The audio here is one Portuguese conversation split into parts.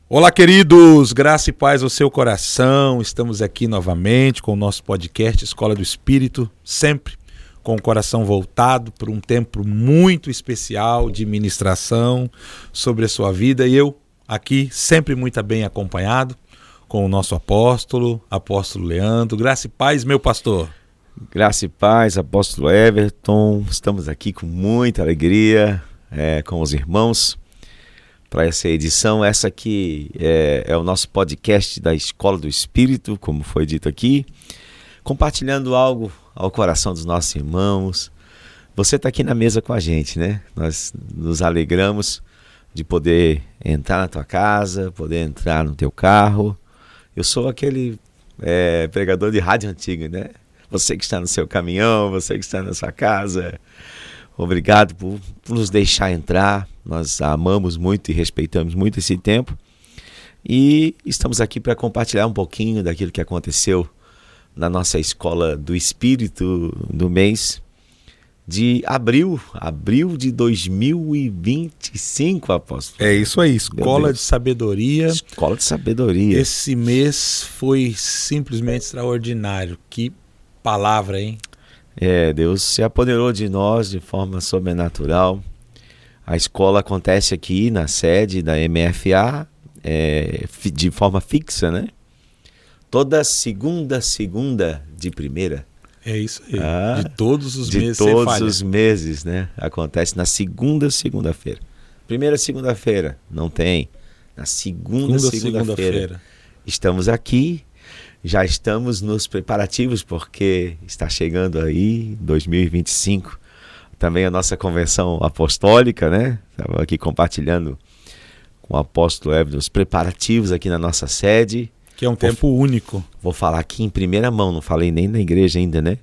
Olá, queridos, graça e paz ao seu coração. Estamos aqui novamente com o nosso podcast Escola do Espírito, sempre com o coração voltado para um tempo muito especial de ministração sobre a sua vida. E eu aqui sempre muito bem acompanhado com o nosso apóstolo Leandro. Graça e paz, meu pastor. Graça e paz, apóstolo Everton. Estamos aqui com muita alegria com os irmãos para essa edição. Essa aqui é o nosso podcast da Escola do Espírito, como foi dito aqui, compartilhando algo ao coração dos nossos irmãos. Você está aqui na mesa com a gente, né? Nós nos alegramos de poder entrar na tua casa, poder entrar no teu carro. Eu sou aquele pregador de rádio antigo, né? Você que está no seu caminhão, você que está na sua casa, obrigado por nos deixar entrar. Nós amamos muito e respeitamos muito esse tempo. E estamos aqui para compartilhar um pouquinho daquilo que aconteceu na nossa Escola do Espírito do mês de abril de 2025, apóstolo. É isso aí, Escola de Sabedoria. Escola de Sabedoria. Esse mês foi simplesmente extraordinário. Que palavra, hein? Deus se apoderou de nós de forma sobrenatural. A escola acontece aqui na sede da MFA, de forma fixa, né? Toda segunda de primeira. É isso aí, de todos os meses. De todos os meses, né? Acontece na segunda-feira. Primeira segunda-feira, não tem. Na segunda-feira. Estamos aqui, já estamos nos preparativos, porque está chegando aí 2025. Também a nossa convenção apostólica, né? Estava aqui compartilhando com o apóstolo Everton os preparativos aqui na nossa sede. Que é um tempo único. Vou falar aqui em primeira mão, não falei nem na igreja ainda, né?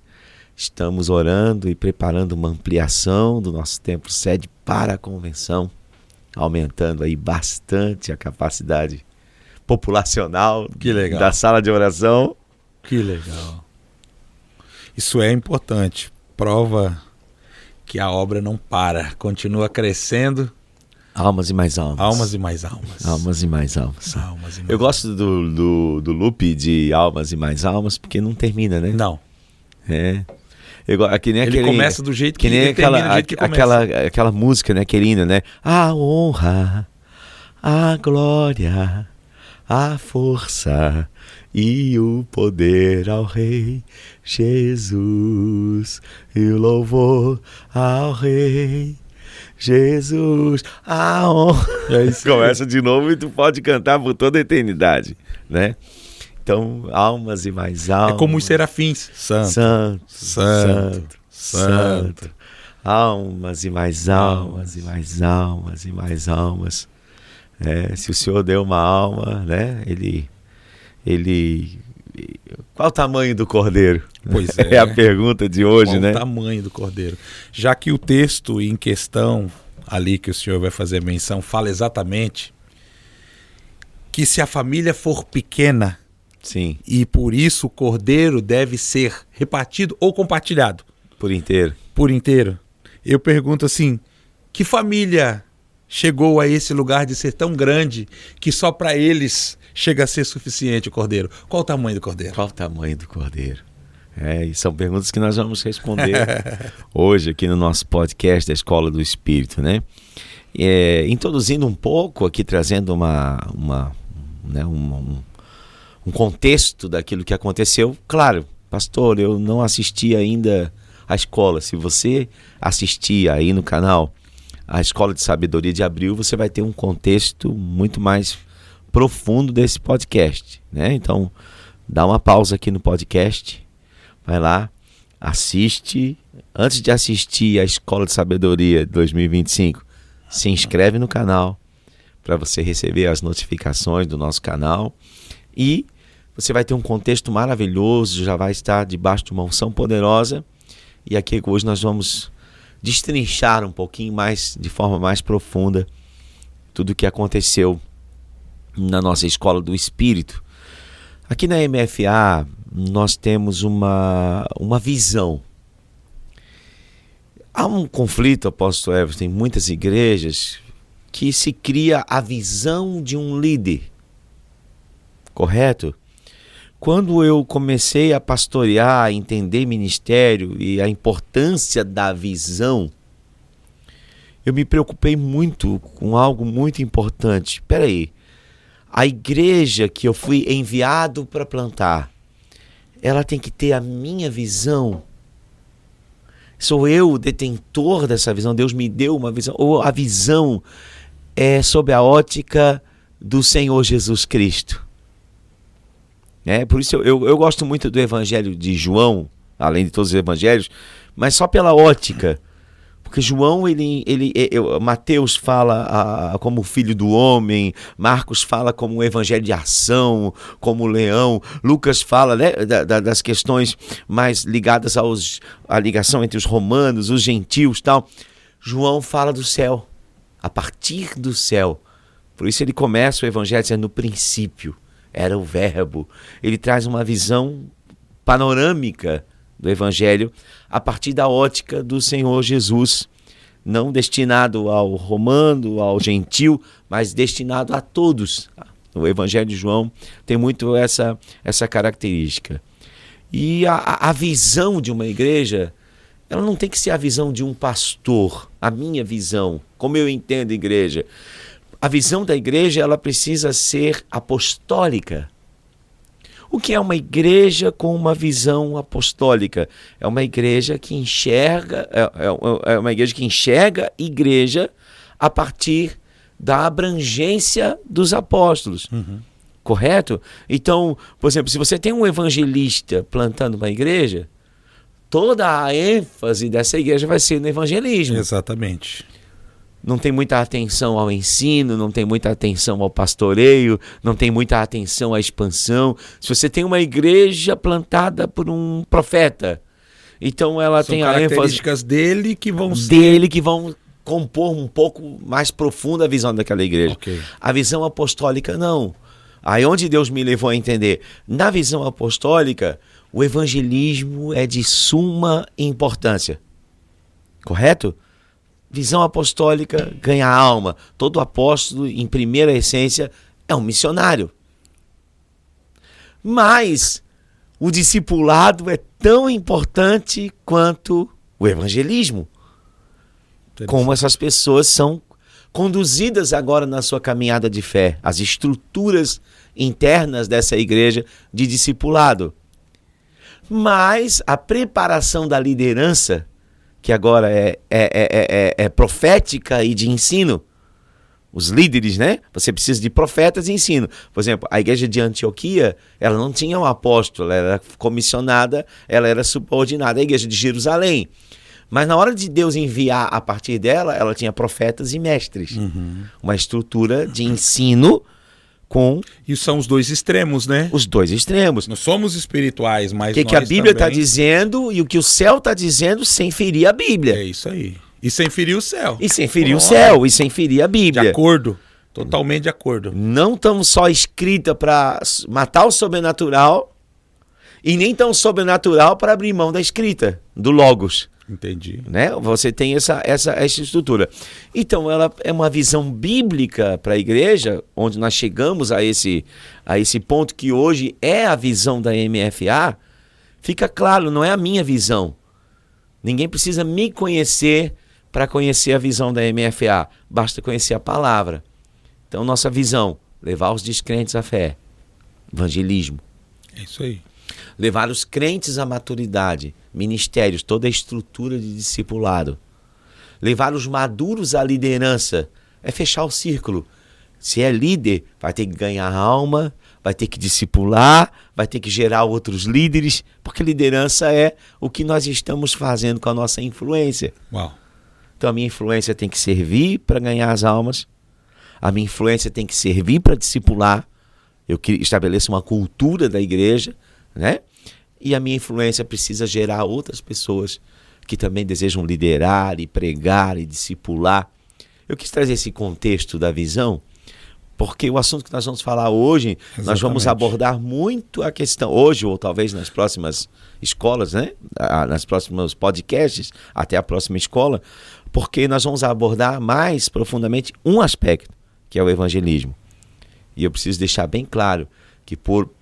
Estamos orando e preparando uma ampliação do nosso templo sede para a convenção, aumentando aí bastante a capacidade populacional da sala de oração. Que legal. Isso é importante. Prova que a obra não para, continua crescendo. Almas e mais almas. Almas e mais almas. Almas e mais almas. Almas e mais Eu gosto do loop de almas e mais almas, porque não termina, né? Não. Que nem ele começa do jeito que, nem ele termina do jeito que começa. Aquela música, né, querida, né? A honra, a glória, a força e o poder ao Rei Jesus, e o louvor ao Rei Jesus, a honra. Começa de novo e tu pode cantar por toda a eternidade, né? Então, almas e mais almas. É como os serafins. Santo. Almas e mais almas, e mais almas, e mais almas. Se o Senhor deu uma alma, né? Ele qual o tamanho do cordeiro? Pois é. É a pergunta de hoje, né? Qual o tamanho do cordeiro? Já que o texto em questão, ali que o senhor vai fazer menção, fala exatamente que se a família for pequena, sim, e por isso o cordeiro deve ser repartido ou compartilhado. Por inteiro. Eu pergunto assim, que família chegou a esse lugar de ser tão grande que só para eles chega a ser suficiente o cordeiro? Qual o tamanho do cordeiro? E são perguntas que nós vamos responder hoje aqui no nosso podcast da Escola do Espírito, né? Introduzindo um pouco aqui, trazendo um contexto daquilo que aconteceu. Claro, pastor, eu não assisti ainda à escola. Se você assistir aí no canal a Escola de Sabedoria de Abril, você vai ter um contexto muito mais profundo desse podcast, né? Então, dá uma pausa aqui no podcast, vai lá, assiste. Antes de assistir a Escola de Sabedoria 2025, se inscreve no canal para você receber as notificações do nosso canal, e você vai ter um contexto maravilhoso, já vai estar debaixo de uma unção poderosa. E aqui hoje nós vamos destrinchar um pouquinho mais, de forma mais profunda, tudo o que aconteceu na nossa Escola do Espírito. Aqui na MFA nós temos uma visão. Há um conflito, apóstolo Everton, em muitas igrejas, que se cria a visão de um líder, correto? Quando eu comecei a pastorear, a entender ministério e a importância da visão, eu me preocupei muito com algo muito importante. Espera aí, a igreja que eu fui enviado para plantar, ela tem que ter a minha visão. Sou eu o detentor dessa visão? Deus me deu uma visão? Ou a visão é sob a ótica do Senhor Jesus Cristo? Por isso eu gosto muito do Evangelho de João, além de todos os evangelhos, mas só pela ótica. Porque João, Mateus fala como filho do homem, Marcos fala como um evangelho de ação, como leão, Lucas fala, né, das questões mais ligadas à ligação entre os romanos, os gentios e tal. João fala do céu, a partir do céu. Por isso ele começa o evangelho dizendo: no princípio era o verbo. Ele traz uma visão panorâmica do evangelho a partir da ótica do Senhor Jesus, não destinado ao romano, ao gentil, mas destinado a todos. O evangelho de João tem muito essa característica. E a visão de uma igreja, ela não tem que ser a visão de um pastor, a minha visão, como eu entendo a igreja. A visão da igreja, ela precisa ser apostólica. O que é uma igreja com uma visão apostólica? É uma igreja que enxerga, uma igreja que enxerga igreja a partir da abrangência dos apóstolos. Uhum. Correto? Então, por exemplo, se você tem um evangelista plantando uma igreja, toda a ênfase dessa igreja vai ser no evangelismo. Exatamente. Não tem muita atenção ao ensino, não tem muita atenção ao pastoreio, não tem muita atenção à expansão. Se você tem uma igreja plantada por um profeta, então ela tem a ênfase... São características dele que vão compor um pouco mais profunda a visão daquela igreja. Okay. A visão apostólica, não. Aí onde Deus me levou a entender, na visão apostólica, o evangelismo é de suma importância. Correto? Visão apostólica ganha alma. Todo apóstolo, em primeira essência, é um missionário. Mas o discipulado é tão importante quanto o evangelismo. Como essas pessoas são conduzidas agora na sua caminhada de fé, as estruturas internas dessa igreja de discipulado. Mas a preparação da liderança, que agora é profética e de ensino. Os líderes, né? Você precisa de profetas e ensino. Por exemplo, a igreja de Antioquia, ela não tinha um apóstolo, ela era comissionada, ela era subordinada à igreja de Jerusalém. Mas na hora de Deus enviar a partir dela, ela tinha profetas e mestres. Uhum. Uma estrutura de ensino com... E são os dois extremos, né? Os dois extremos. Nós somos espirituais, mas o que a Bíblia está dizendo e o que o céu está dizendo sem ferir a Bíblia. É isso aí. E sem ferir o céu. E sem ferir o céu, e sem ferir a Bíblia. De acordo. Totalmente de acordo. Não tão só escrita para matar o sobrenatural e nem tão sobrenatural para abrir mão da escrita, do Logos. Entendi. Né? Você tem essa estrutura. Então, ela é uma visão bíblica para a igreja, onde nós chegamos a esse ponto que hoje é a visão da MFA. Fica claro, não é a minha visão. Ninguém precisa me conhecer para conhecer a visão da MFA. Basta conhecer a palavra. Então, nossa visão, levar os descrentes à fé. Evangelismo. É isso aí. Levar os crentes à maturidade, ministérios, toda a estrutura de discipulado. Levar os maduros à liderança, é fechar o círculo. Se é líder, vai ter que ganhar alma, vai ter que discipular, vai ter que gerar outros líderes, porque liderança é o que nós estamos fazendo com a nossa influência. Uau. Então a minha influência tem que servir para ganhar as almas, a minha influência tem que servir para discipular, eu estabeleço uma cultura da igreja, né? E a minha influência precisa gerar outras pessoas que também desejam liderar e pregar e discipular. Eu quis trazer esse contexto da visão, porque o assunto que nós vamos falar hoje, exatamente, nós vamos abordar muito a questão, hoje ou talvez nas próximas escolas, né? Nas próximos podcasts, até a próxima escola, porque nós vamos abordar mais profundamente um aspecto, que é o evangelismo. E eu preciso deixar bem claro que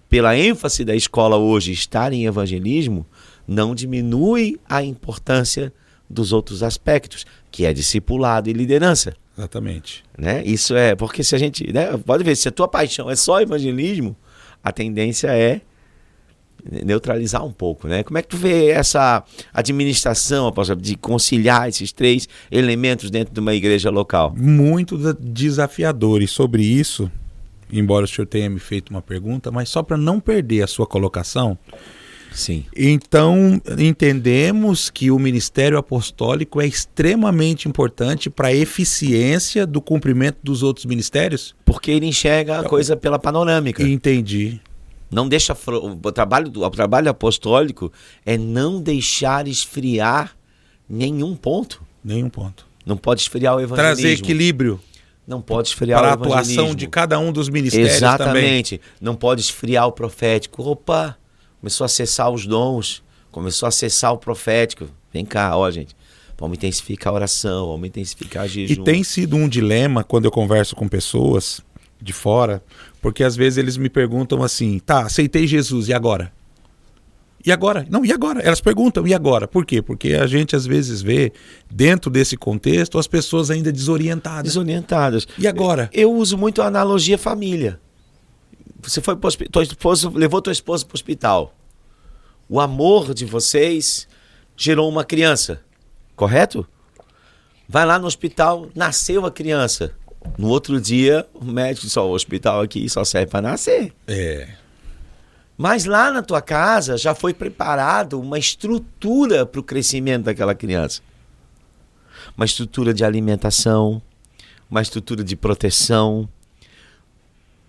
pela ênfase da escola hoje estar em evangelismo, não diminui a importância dos outros aspectos, que é discipulado e liderança. Exatamente. Né? Isso é, porque se a gente, né, pode ver, se a tua paixão é só evangelismo, a tendência é neutralizar um pouco, né? Como é que tu vê essa administração, apóstolo, de conciliar esses 3 elementos dentro de uma igreja local? Muito desafiador, e sobre isso, embora o senhor tenha me feito uma pergunta, mas só para não perder a sua colocação, Sim. então entendemos que o ministério apostólico é extremamente importante para a eficiência do cumprimento dos outros ministérios? Porque ele enxerga a coisa pela panorâmica. Entendi. Não deixa o trabalho apostólico é não deixar esfriar nenhum ponto. Nenhum ponto. Não pode esfriar o evangelismo. Trazer equilíbrio Não pode esfriar para o a evangelismo. atuação de cada um dos ministérios também. Exatamente. Não pode esfriar o profético. Opa, começou a acessar os dons, começou a acessar o profético. Vem cá, ó, gente. Vamos intensificar a oração, vamos intensificar o jejum. E tem sido um dilema quando eu converso com pessoas de fora, porque às vezes eles me perguntam assim, tá, aceitei Jesus, e agora? E agora? Não, e agora? Elas perguntam, e agora? Por quê? Porque a gente às vezes vê, dentro desse contexto, as pessoas ainda desorientadas. Desorientadas. E agora? Eu uso muito a analogia família. Você foi pro levou tua esposa para o hospital. O amor de vocês gerou uma criança, correto? Vai lá no hospital, nasceu a criança. No outro dia, o médico disse, o hospital aqui só serve para nascer. É. Mas lá na tua casa já foi preparado uma estrutura para o crescimento daquela criança. Uma estrutura de alimentação, uma estrutura de proteção,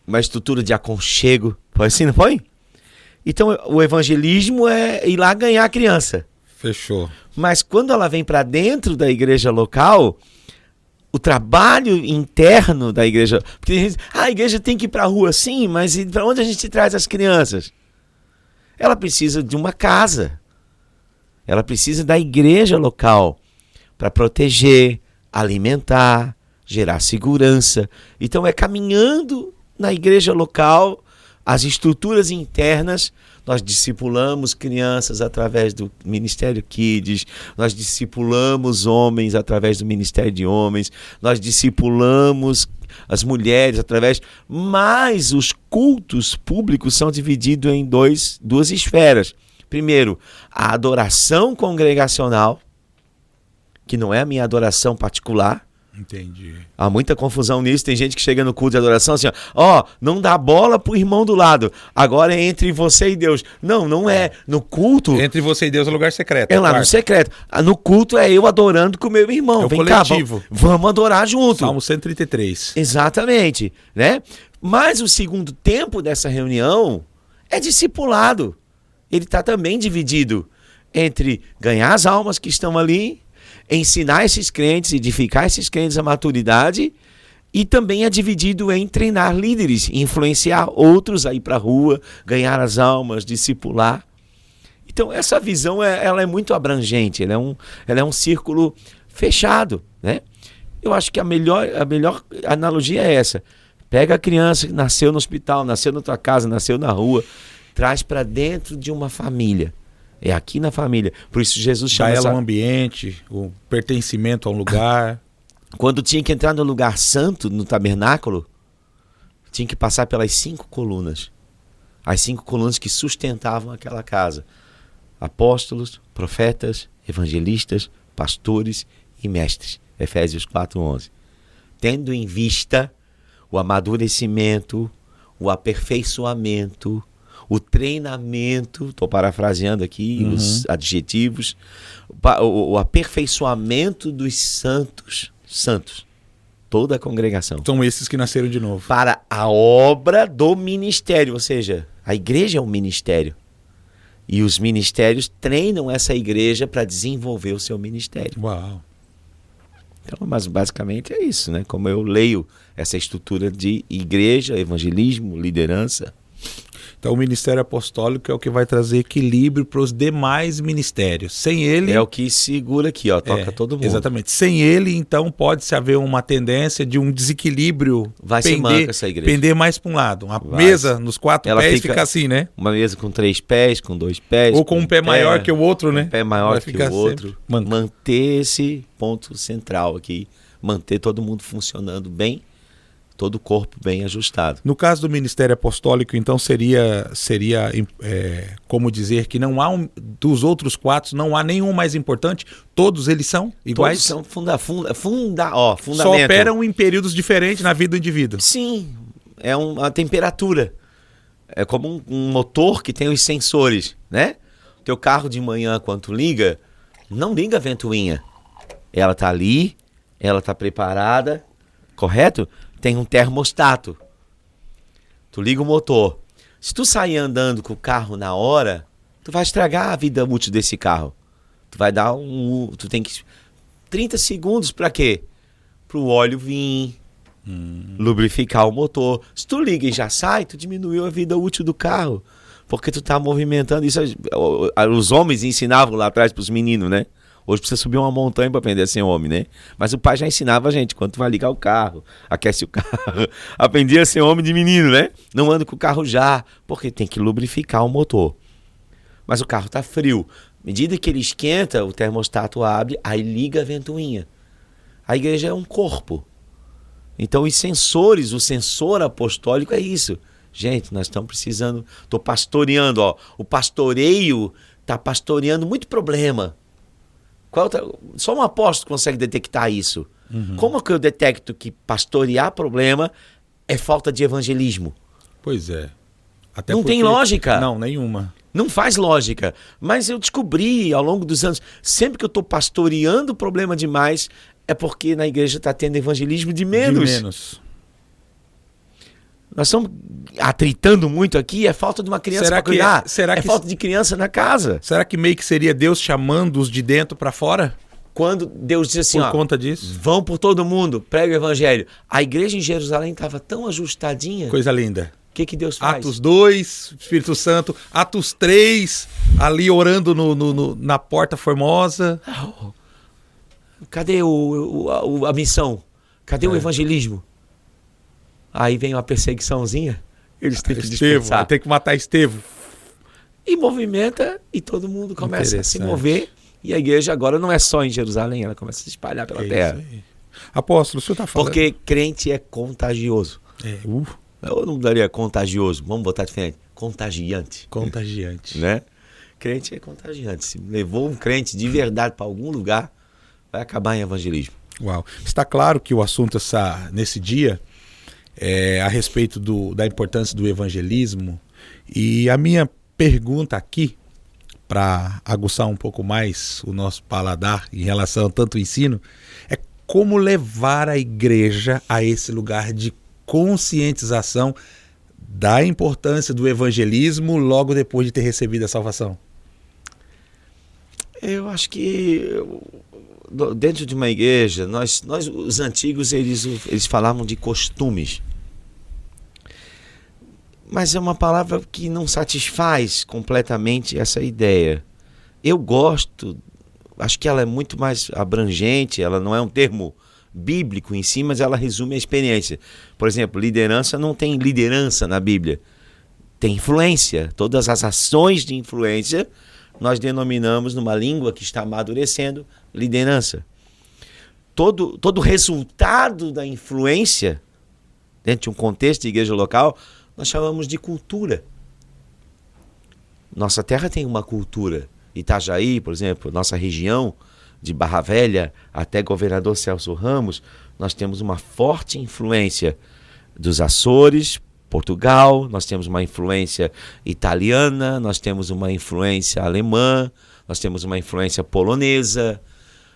uma estrutura de aconchego. Foi assim, não foi? Então, o evangelismo é ir lá ganhar a criança. Fechou. Mas quando ela vem para dentro da igreja local, o trabalho interno da igreja... Porque a igreja tem que ir para a rua, sim, mas para onde a gente traz as crianças? Ela precisa de uma casa. Ela precisa da igreja local para proteger, alimentar, gerar segurança. Então é caminhando na igreja local, as estruturas internas. Nós discipulamos crianças através do Ministério Kids, nós discipulamos homens através do Ministério de Homens, nós discipulamos as mulheres através... Mas os cultos públicos são divididos em duas esferas. Primeiro, a adoração congregacional, que não é a minha adoração particular. Entendi. Há muita confusão nisso. Tem gente que chega no culto de adoração assim, ó, não dá bola pro irmão do lado. Agora é entre você e Deus. Não, não é. No culto... Entre você e Deus é lugar secreto. É lá no secreto. No culto é eu adorando com o meu irmão. É o Vem coletivo. cá, vamos adorar junto. Salmo 133. Exatamente, né? Mas o segundo tempo dessa reunião é discipulado. Ele está também dividido entre ganhar as almas que estão ali, ensinar esses crentes, edificar esses crentes à maturidade, e também é dividido em treinar líderes, influenciar outros a ir para a rua, ganhar as almas, discipular. Então essa visão ela é muito abrangente, ela é um círculo fechado, né? Eu acho que a melhor analogia é essa. Pega a criança que nasceu no hospital, nasceu na tua casa, nasceu na rua, traz para dentro de uma família. É aqui na família. Por isso Jesus chama ela um ambiente, o pertencimento a um lugar. Quando tinha que entrar no lugar santo, no tabernáculo, tinha que passar pelas 5 colunas. As 5 colunas que sustentavam aquela casa. Apóstolos, profetas, evangelistas, pastores e mestres. Efésios 4:11. Tendo em vista o amadurecimento, o aperfeiçoamento, o treinamento, estou parafraseando aqui os adjetivos, o aperfeiçoamento dos santos, toda a congregação. São esses que nasceram de novo. Para a obra do ministério, ou seja, a igreja é um ministério. E os ministérios treinam essa igreja para desenvolver o seu ministério. Uau! Então, mas basicamente é isso, né? Como eu leio essa estrutura de igreja, evangelismo, liderança. Então o ministério apostólico é o que vai trazer equilíbrio para os demais ministérios. Sem ele... É o que segura aqui, ó, toca todo mundo. Exatamente. Sem ele, então, pode-se haver uma tendência de um desequilíbrio. Vai ser manca essa igreja. Pender mais para um lado. Uma mesa nos 4 pés fica assim, né? Uma mesa com 3 pés, com 2 pés. Ou com um pé maior que o outro, né? Um pé maior que o outro. Manter esse ponto central aqui. Manter todo mundo funcionando bem. Todo o corpo bem ajustado. No caso do ministério apostólico, então, seria como dizer que não há dos outros 4, não há nenhum mais importante? Todos eles são iguais? Todos são fundamento. Só operam em períodos diferentes na vida do indivíduo. Sim, é uma temperatura. É como um motor que tem os sensores, né? O teu carro de manhã, quando tu liga, não liga a ventoinha. Ela tá ali, ela tá preparada, correto? Tem um termostato. Tu liga o motor. Se tu sair andando com o carro na hora, tu vai estragar a vida útil desse carro. Tu vai dar tu tem que 30 segundos para quê? Para o óleo vir, lubrificar o motor. Se tu liga e já sai, tu diminuiu a vida útil do carro, porque tu tá movimentando isso. Os homens ensinavam lá atrás para os meninos, né? Hoje precisa subir uma montanha para aprender a ser homem, né? Mas o pai já ensinava a gente, quando tu vai ligar o carro, aquece o carro, aprendi a ser homem de menino, né? Não anda com o carro já, porque tem que lubrificar o motor. Mas o carro tá frio. À medida que ele esquenta, o termostato abre, aí liga a ventoinha. A igreja é um corpo. Então os sensores, o sensor apostólico é isso. Gente, nós estamos precisando, estou pastoreando, ó. O pastoreio está pastoreando muito problema. Só um apóstolo consegue detectar isso. Como que eu detecto que pastorear problema é falta de evangelismo? Pois é. Não tem lógica. Não, nenhuma. Não faz lógica. Mas eu descobri ao longo dos anos, sempre que eu estou pastoreando problema demais, é porque na igreja está tendo evangelismo de menos. Nós estamos atritando muito aqui, é falta de uma criança para cuidar. Falta de criança na casa. Será que meio que seria Deus chamando-os de dentro para fora? Quando Deus diz assim, por conta disso? Vão por todo mundo, prega o evangelho. A igreja em Jerusalém estava tão ajustadinha. Coisa linda. O que Deus faz? Atos 2, Espírito Santo. Atos 3, ali orando na Porta Formosa. Cadê a missão? Cadê o evangelismo? Aí vem uma perseguiçãozinha, eles têm que dispensar. Tem que matar Estevão. E movimenta, e todo mundo começa a se mover. E a igreja agora não é só em Jerusalém, ela começa a se espalhar pela terra. Isso aí. Apóstolo, o senhor está falando... Porque crente é contagioso. Eu não daria contagioso, vamos botar diferente. Contagiante. Contagiante. Né? Crente é contagiante. Se levou um crente de verdade para algum lugar, vai acabar em evangelismo. Uau. Está claro que o assunto nesse dia... a respeito da importância do evangelismo, e a minha pergunta aqui, para aguçar um pouco mais o nosso paladar em relação a tanto ensino, é como levar a igreja a esse lugar de conscientização da importância do evangelismo logo depois de ter recebido a salvação. Eu acho que dentro de uma igreja, nós os antigos, eles falavam de costumes. Mas é uma palavra que não satisfaz completamente essa ideia. Eu gosto, acho que ela é muito mais abrangente, ela não é um termo bíblico em si, mas ela resume a experiência. Por exemplo, liderança não tem liderança na Bíblia. Tem influência. Todas as ações de influência nós denominamos, numa língua que está amadurecendo, liderança. Todo resultado da influência, dentro de um contexto de igreja local, nós chamamos de cultura. Nossa terra tem uma cultura. Itajaí, por exemplo, nossa região, de Barra Velha até Governador Celso Ramos, nós temos uma forte influência dos Açores, Portugal, nós temos uma influência italiana, nós temos uma influência alemã, nós temos uma influência polonesa,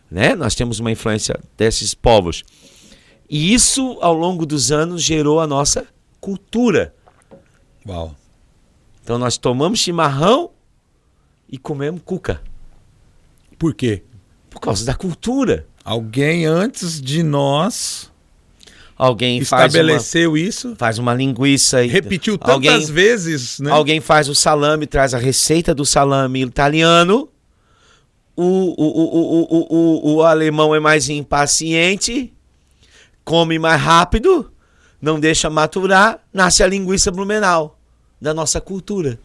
né? Nós temos uma influência desses povos. E isso, ao longo dos anos, gerou a nossa cultura. Uau. Então nós tomamos chimarrão e comemos cuca. Por quê? Por causa da cultura. Alguém antes de nós Alguém estabeleceu isso, faz uma linguiça. Repetiu tantas vezes, né? Alguém faz o salame, traz a receita do salame italiano. O alemão é mais impaciente, come mais rápido, não deixa maturar, nasce a linguiça Blumenau da nossa cultura.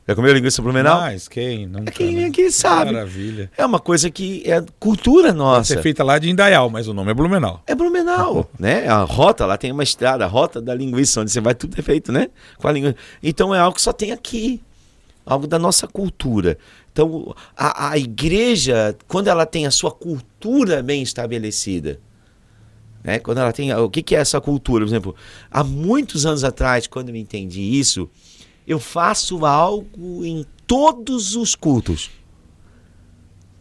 Já comeu linguiça Blumenau? Mas quem não quem sabe. Maravilha. É uma coisa que é cultura nossa. Pode ser feita lá de Indaial, mas o nome é Blumenau. É Blumenau, né? A rota, lá tem uma estrada, a rota da linguiça, onde você vai, tudo é feito, né? Com a linguiça. Então é algo que só tem aqui. Algo da nossa cultura. Então, a igreja, quando ela tem a sua cultura bem estabelecida, né? Quando ela tem... O que é essa cultura? Por exemplo, há muitos anos atrás, quando eu entendi isso, eu faço algo em todos os cultos.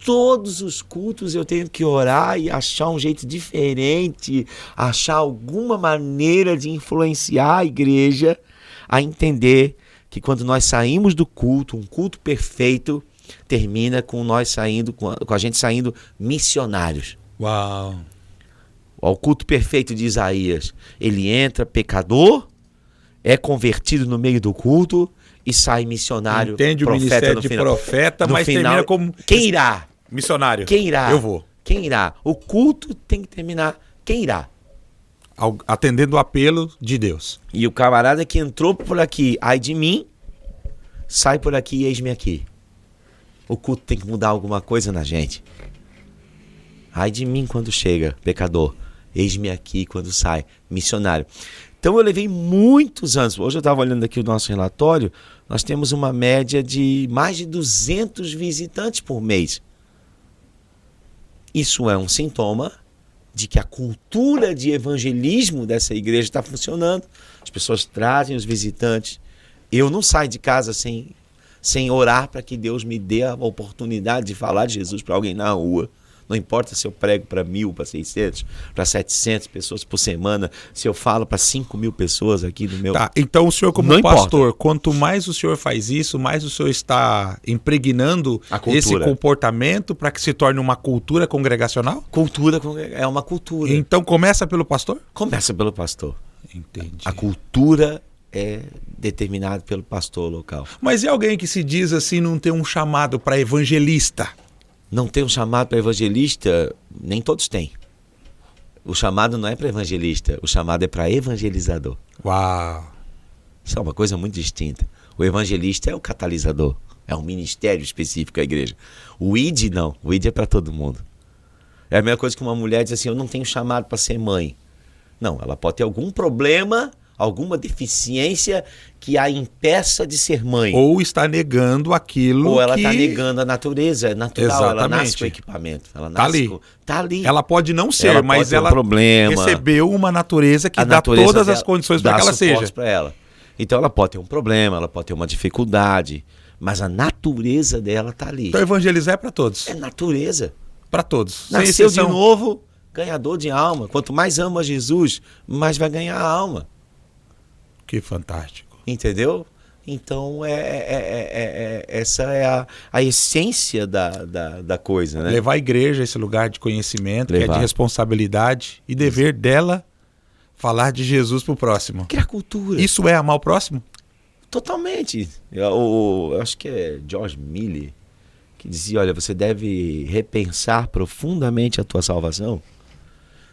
Todos os cultos eu tenho que orar e achar um jeito diferente, achar alguma maneira de influenciar a igreja a entender que quando nós saímos do culto, um culto perfeito, termina com nós saindo, com a gente saindo missionários. Uau! O culto perfeito de Isaías. Ele entra pecador, é convertido no meio do culto e sai missionário. Entende o ministério de profeta, mas termina como... Quem irá? Missionário. Quem irá? Eu vou. Quem irá? O culto tem que terminar. Quem irá? Atendendo o apelo de Deus. E o camarada que entrou por aqui, ai de mim, sai por aqui e eis-me aqui. O culto tem que mudar alguma coisa na gente. Ai de mim quando chega, pecador. Eis-me aqui quando sai, missionário. Então eu levei muitos anos. Hoje eu estava olhando aqui o nosso relatório. Nós temos uma média de mais de 200 visitantes por mês. Isso é um sintoma de que a cultura de evangelismo dessa igreja está funcionando. As pessoas trazem os visitantes. Eu não saio de casa sem orar para que Deus me dê a oportunidade de falar de Jesus para alguém na rua. Não importa se eu prego para 1.000, para 600, para 700 pessoas por semana, se eu falo para 5.000 pessoas aqui no meu... Tá, então o senhor como não pastor, importa. Quanto mais o senhor faz isso, mais o senhor está impregnando esse comportamento para que se torne uma cultura congregacional? Cultura é uma cultura. Então começa pelo pastor? Começa pelo pastor. Entendi. A cultura é determinada pelo pastor local. Mas e alguém que se diz assim, não tem um chamado para evangelista? Não tem um chamado para evangelista, nem todos têm. O chamado não é para evangelista, o chamado é para evangelizador. Uau! Isso é uma coisa muito distinta. O evangelista é o catalisador, é um ministério específico da igreja. O ID não, o ID é para todo mundo. É a mesma coisa que uma mulher diz assim, eu não tenho chamado para ser mãe. Não, ela pode ter algum problema, alguma deficiência que a impeça de ser mãe. Ou está negando aquilo ou ela está negando a natureza, é natural. Exatamente. Ela nasce com o equipamento. Ela nasce tá ali. Ela pode não ser, mas ela recebeu uma natureza que dá todas as condições para que ela seja. Pra ela. Então ela pode ter um problema, ela pode ter uma dificuldade, mas a natureza dela está ali. Então evangelizar é para todos. É natureza. Para todos. Nasceu de novo, ganhador de alma. Quanto mais ama Jesus, mais vai ganhar a alma. Que fantástico. Entendeu? Então, essa é a essência da coisa, né? Levar a igreja a esse lugar de conhecimento, que é de responsabilidade e dever dela falar de Jesus para o próximo. Criar cultura. Isso é amar o próximo? Totalmente. Eu acho que é George Miller que dizia, olha, você deve repensar profundamente a tua salvação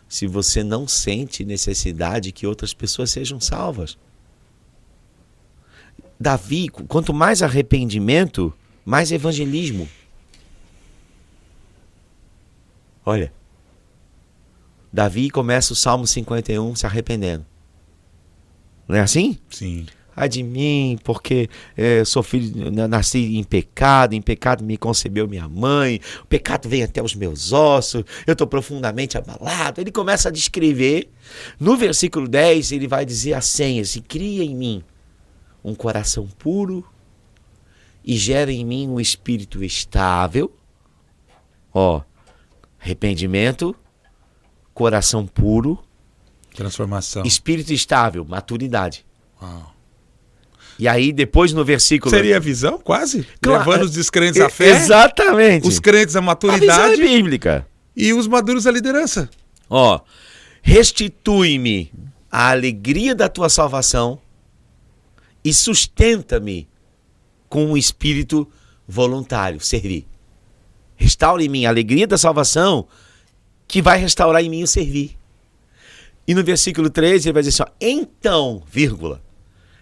se você não sente necessidade que outras pessoas sejam salvas. Davi, quanto mais arrependimento, mais evangelismo. Olha, Davi começa o Salmo 51 se arrependendo. Não é assim? Sim. Ai de mim, porque sou filho, nasci em pecado me concebeu minha mãe, o pecado vem até os meus ossos, eu estou profundamente abalado. Ele começa a descrever. No versículo 10, ele vai dizer a senha, assim, cria em mim um coração puro e gera em mim um espírito estável. Arrependimento, coração puro, transformação, espírito estável, maturidade. Uau. E aí depois no versículo... Seria a visão, quase? Claro. Levando os descrentes à fé. Exatamente. Os crentes à maturidade. A visão é bíblica. E os maduros à liderança. restitui-me a alegria da tua salvação e sustenta-me com um espírito voluntário, servir. Restaure em mim a alegria da salvação, que vai restaurar em mim o servir. E no versículo 13 ele vai dizer assim, ó, então, vírgula,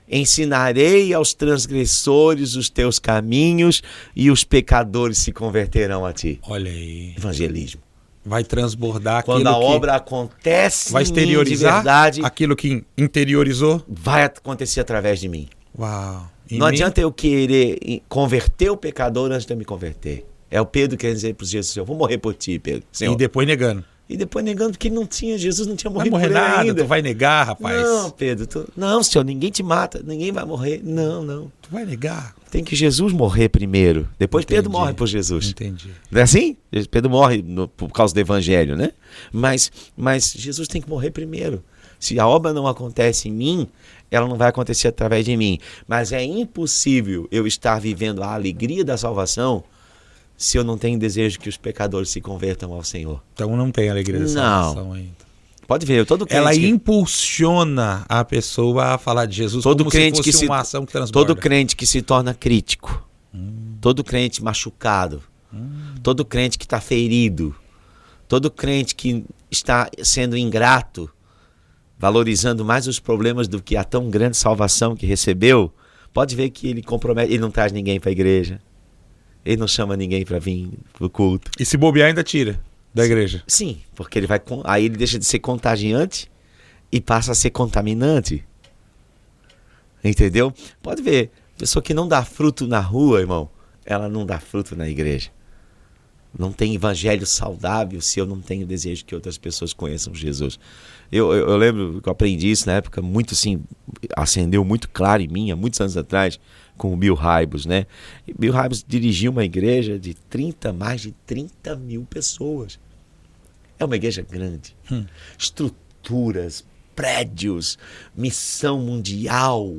ensinarei aos transgressores os teus caminhos e os pecadores se converterão a ti. Olha aí. Evangelismo. Vai transbordar quando aquilo a obra acontece vai exteriorizar de verdade, aquilo que interiorizou. Vai acontecer através de mim. Uau. Não adianta eu querer converter o pecador antes de eu me converter. É o Pedro querendo dizer para Jesus, eu vou morrer por ti, Pedro. Senhor. E depois negando. E depois negando que não tinha, Jesus não tinha Vai morrido morrer por ele nada, ainda. tu vai negar, rapaz. Não, Pedro, não, Senhor, ninguém te mata, ninguém vai morrer. Não. Tu vai negar. Tem que Jesus morrer primeiro. Depois Entendi. Pedro morre por Jesus. Entendi. Não é assim? Pedro morre por causa do evangelho, né? Mas Jesus tem que morrer primeiro. Se a obra não acontece em mim, ela não vai acontecer através de mim. Mas é impossível eu estar vivendo a alegria da salvação se eu não tenho desejo que os pecadores se convertam ao Senhor. Então não tem alegria da salvação ainda. Pode ver, todo crente ela impulsiona a pessoa a falar de Jesus todo como crente se fosse uma ação que transborda. Todo crente que se torna crítico, todo crente machucado, todo crente que está ferido, todo crente que está sendo ingrato, valorizando mais os problemas do que a tão grande salvação que recebeu, pode ver que ele compromete, ele não traz ninguém para a igreja, ele não chama ninguém para vir para o culto. E se bobear ainda tira da igreja. Sim, porque ele vai, aí ele deixa de ser contagiante e passa a ser contaminante. Entendeu? Pode ver, pessoa que não dá fruto na rua, irmão, ela não dá fruto na igreja. Não tem evangelho saudável se eu não tenho desejo que outras pessoas conheçam Jesus. Eu lembro que eu aprendi isso na época, muito assim, acendeu muito claro em mim, há muitos anos atrás, com o Bill Hybels, né? E Bill Hybels dirigiu uma igreja de mais de 30 mil pessoas. É uma igreja grande. Estruturas, prédios, missão mundial,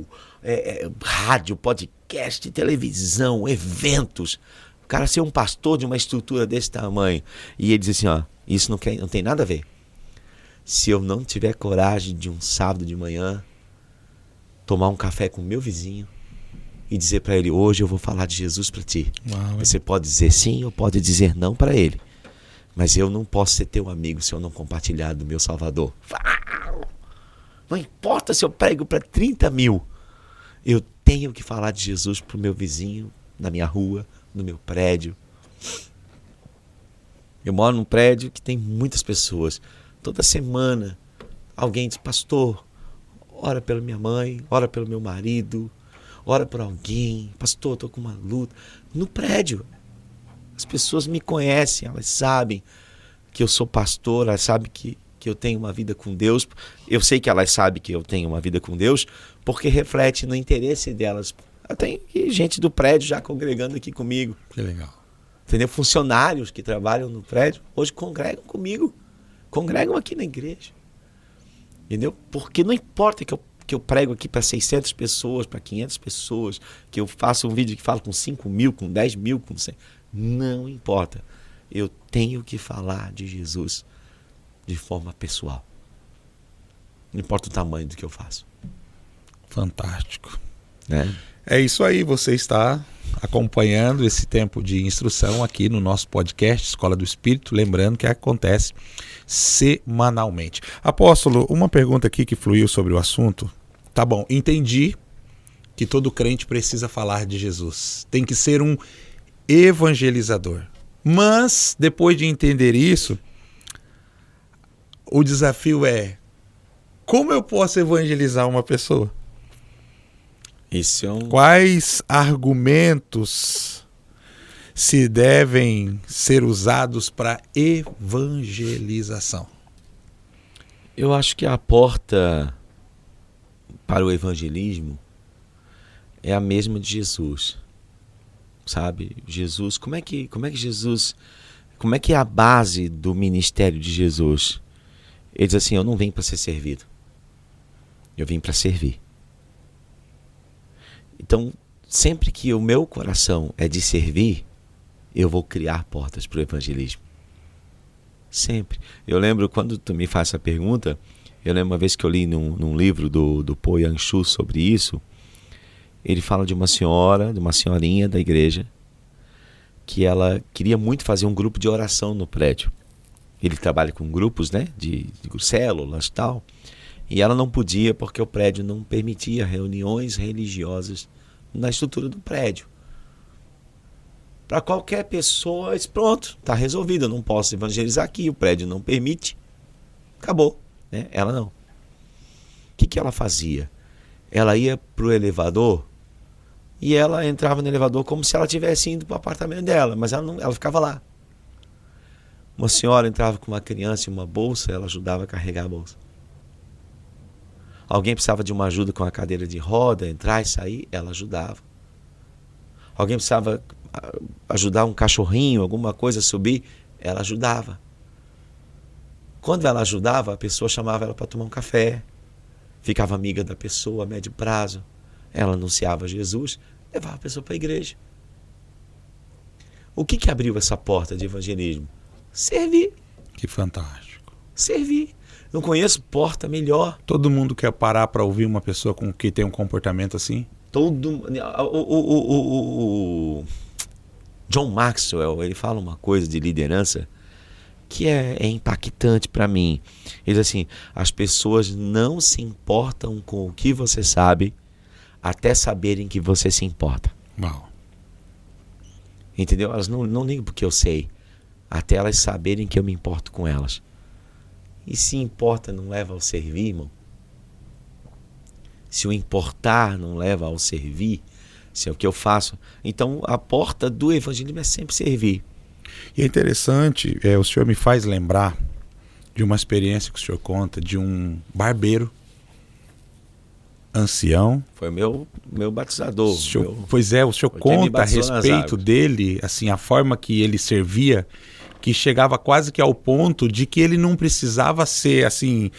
rádio, podcast, televisão, eventos. O cara ser um pastor de uma estrutura desse tamanho. E ele diz assim, ó, isso não tem nada a ver. Se eu não tiver coragem de um sábado de manhã tomar um café com o meu vizinho e dizer para ele, hoje eu vou falar de Jesus para ti. Uau, você pode dizer sim ou pode dizer não para ele. Mas eu não posso ser teu amigo se eu não compartilhar do meu Salvador. Não importa se eu prego para 30 mil. Eu tenho que falar de Jesus para o meu vizinho, na minha rua, no meu prédio. Eu moro num prédio que tem muitas pessoas. Toda semana alguém diz, pastor, ora pela minha mãe, ora pelo meu marido, ora por alguém. Pastor, estou com uma luta. No prédio. As pessoas me conhecem, elas sabem que eu sou pastor, elas sabem que eu tenho uma vida com Deus. Eu sei que elas sabem que eu tenho uma vida com Deus porque reflete no interesse delas. Tem gente do prédio já congregando aqui comigo. Que legal. Entendeu? Funcionários que trabalham no prédio hoje congregam comigo. Congregam aqui na igreja. Entendeu? Porque não importa que eu prego aqui para 600 pessoas, para 500 pessoas, que eu faça um vídeo que fala com 5 mil, com 10 mil, com 100. Não importa. Eu tenho que falar de Jesus de forma pessoal. Não importa o tamanho do que eu faço. Fantástico. Né? É isso aí, você está acompanhando esse tempo de instrução aqui no nosso podcast Escola do Espírito, lembrando que acontece semanalmente. Apóstolo, uma pergunta aqui que fluiu sobre o assunto. Tá bom, entendi que todo crente precisa falar de Jesus. Tem que ser um evangelizador. Mas, depois de entender isso, o desafio é: como eu posso evangelizar uma pessoa? Isso é Quais argumentos se devem ser usados para evangelização? Eu acho que a porta para o evangelismo é a mesma de Jesus. Sabe? Jesus, como é que Jesus, como é que é a base do ministério de Jesus? Ele diz assim, eu não vim para ser servido. Eu vim para servir. Então, sempre que o meu coração é de servir, eu vou criar portas para o evangelismo. Sempre. Eu lembro, quando tu me faz essa pergunta, eu lembro uma vez que eu li num livro do Po Yanshu sobre isso. Ele fala de uma senhorinha da igreja, que ela queria muito fazer um grupo de oração no prédio. Ele trabalha com grupos, né, de células e tal, e ela não podia porque o prédio não permitia reuniões religiosas na estrutura do prédio. Para qualquer pessoa, pronto, está resolvido, eu não posso evangelizar aqui, o prédio não permite, acabou, né? Ela não. O que ela fazia? Ela ia para o elevador e ela entrava no elevador como se ela estivesse indo para o apartamento dela, mas ela ficava lá. Uma senhora entrava com uma criança e uma bolsa, ela ajudava a carregar a bolsa. Alguém precisava de uma ajuda com a cadeira de roda, entrar e sair, ela ajudava. Alguém precisava ajudar um cachorrinho, alguma coisa a subir, ela ajudava. Quando ela ajudava, a pessoa chamava ela para tomar um café, ficava amiga da pessoa a médio prazo. Ela anunciava Jesus, levava a pessoa para a igreja. O que abriu essa porta de evangelismo? Servir. Que fantástico. Servir. Não conheço porta melhor. Todo mundo quer parar para ouvir uma pessoa que tem um comportamento assim? O John Maxwell, ele fala uma coisa de liderança que é impactante para mim. Ele diz assim, as pessoas não se importam com o que você sabe até saberem que você se importa. Uau. Entendeu? Elas não ligam porque eu sei, até elas saberem que eu me importo com elas. E se importa não leva ao servir, irmão? Se o importar não leva ao servir, se é o que eu faço, então a porta do evangelismo é sempre servir. E é interessante, o senhor me faz lembrar de uma experiência que o senhor conta de um barbeiro ancião. Foi o meu batizador. Pois é, o senhor conta a respeito dele, assim, a forma que ele servia, que chegava quase que ao ponto de que ele não precisava ser assim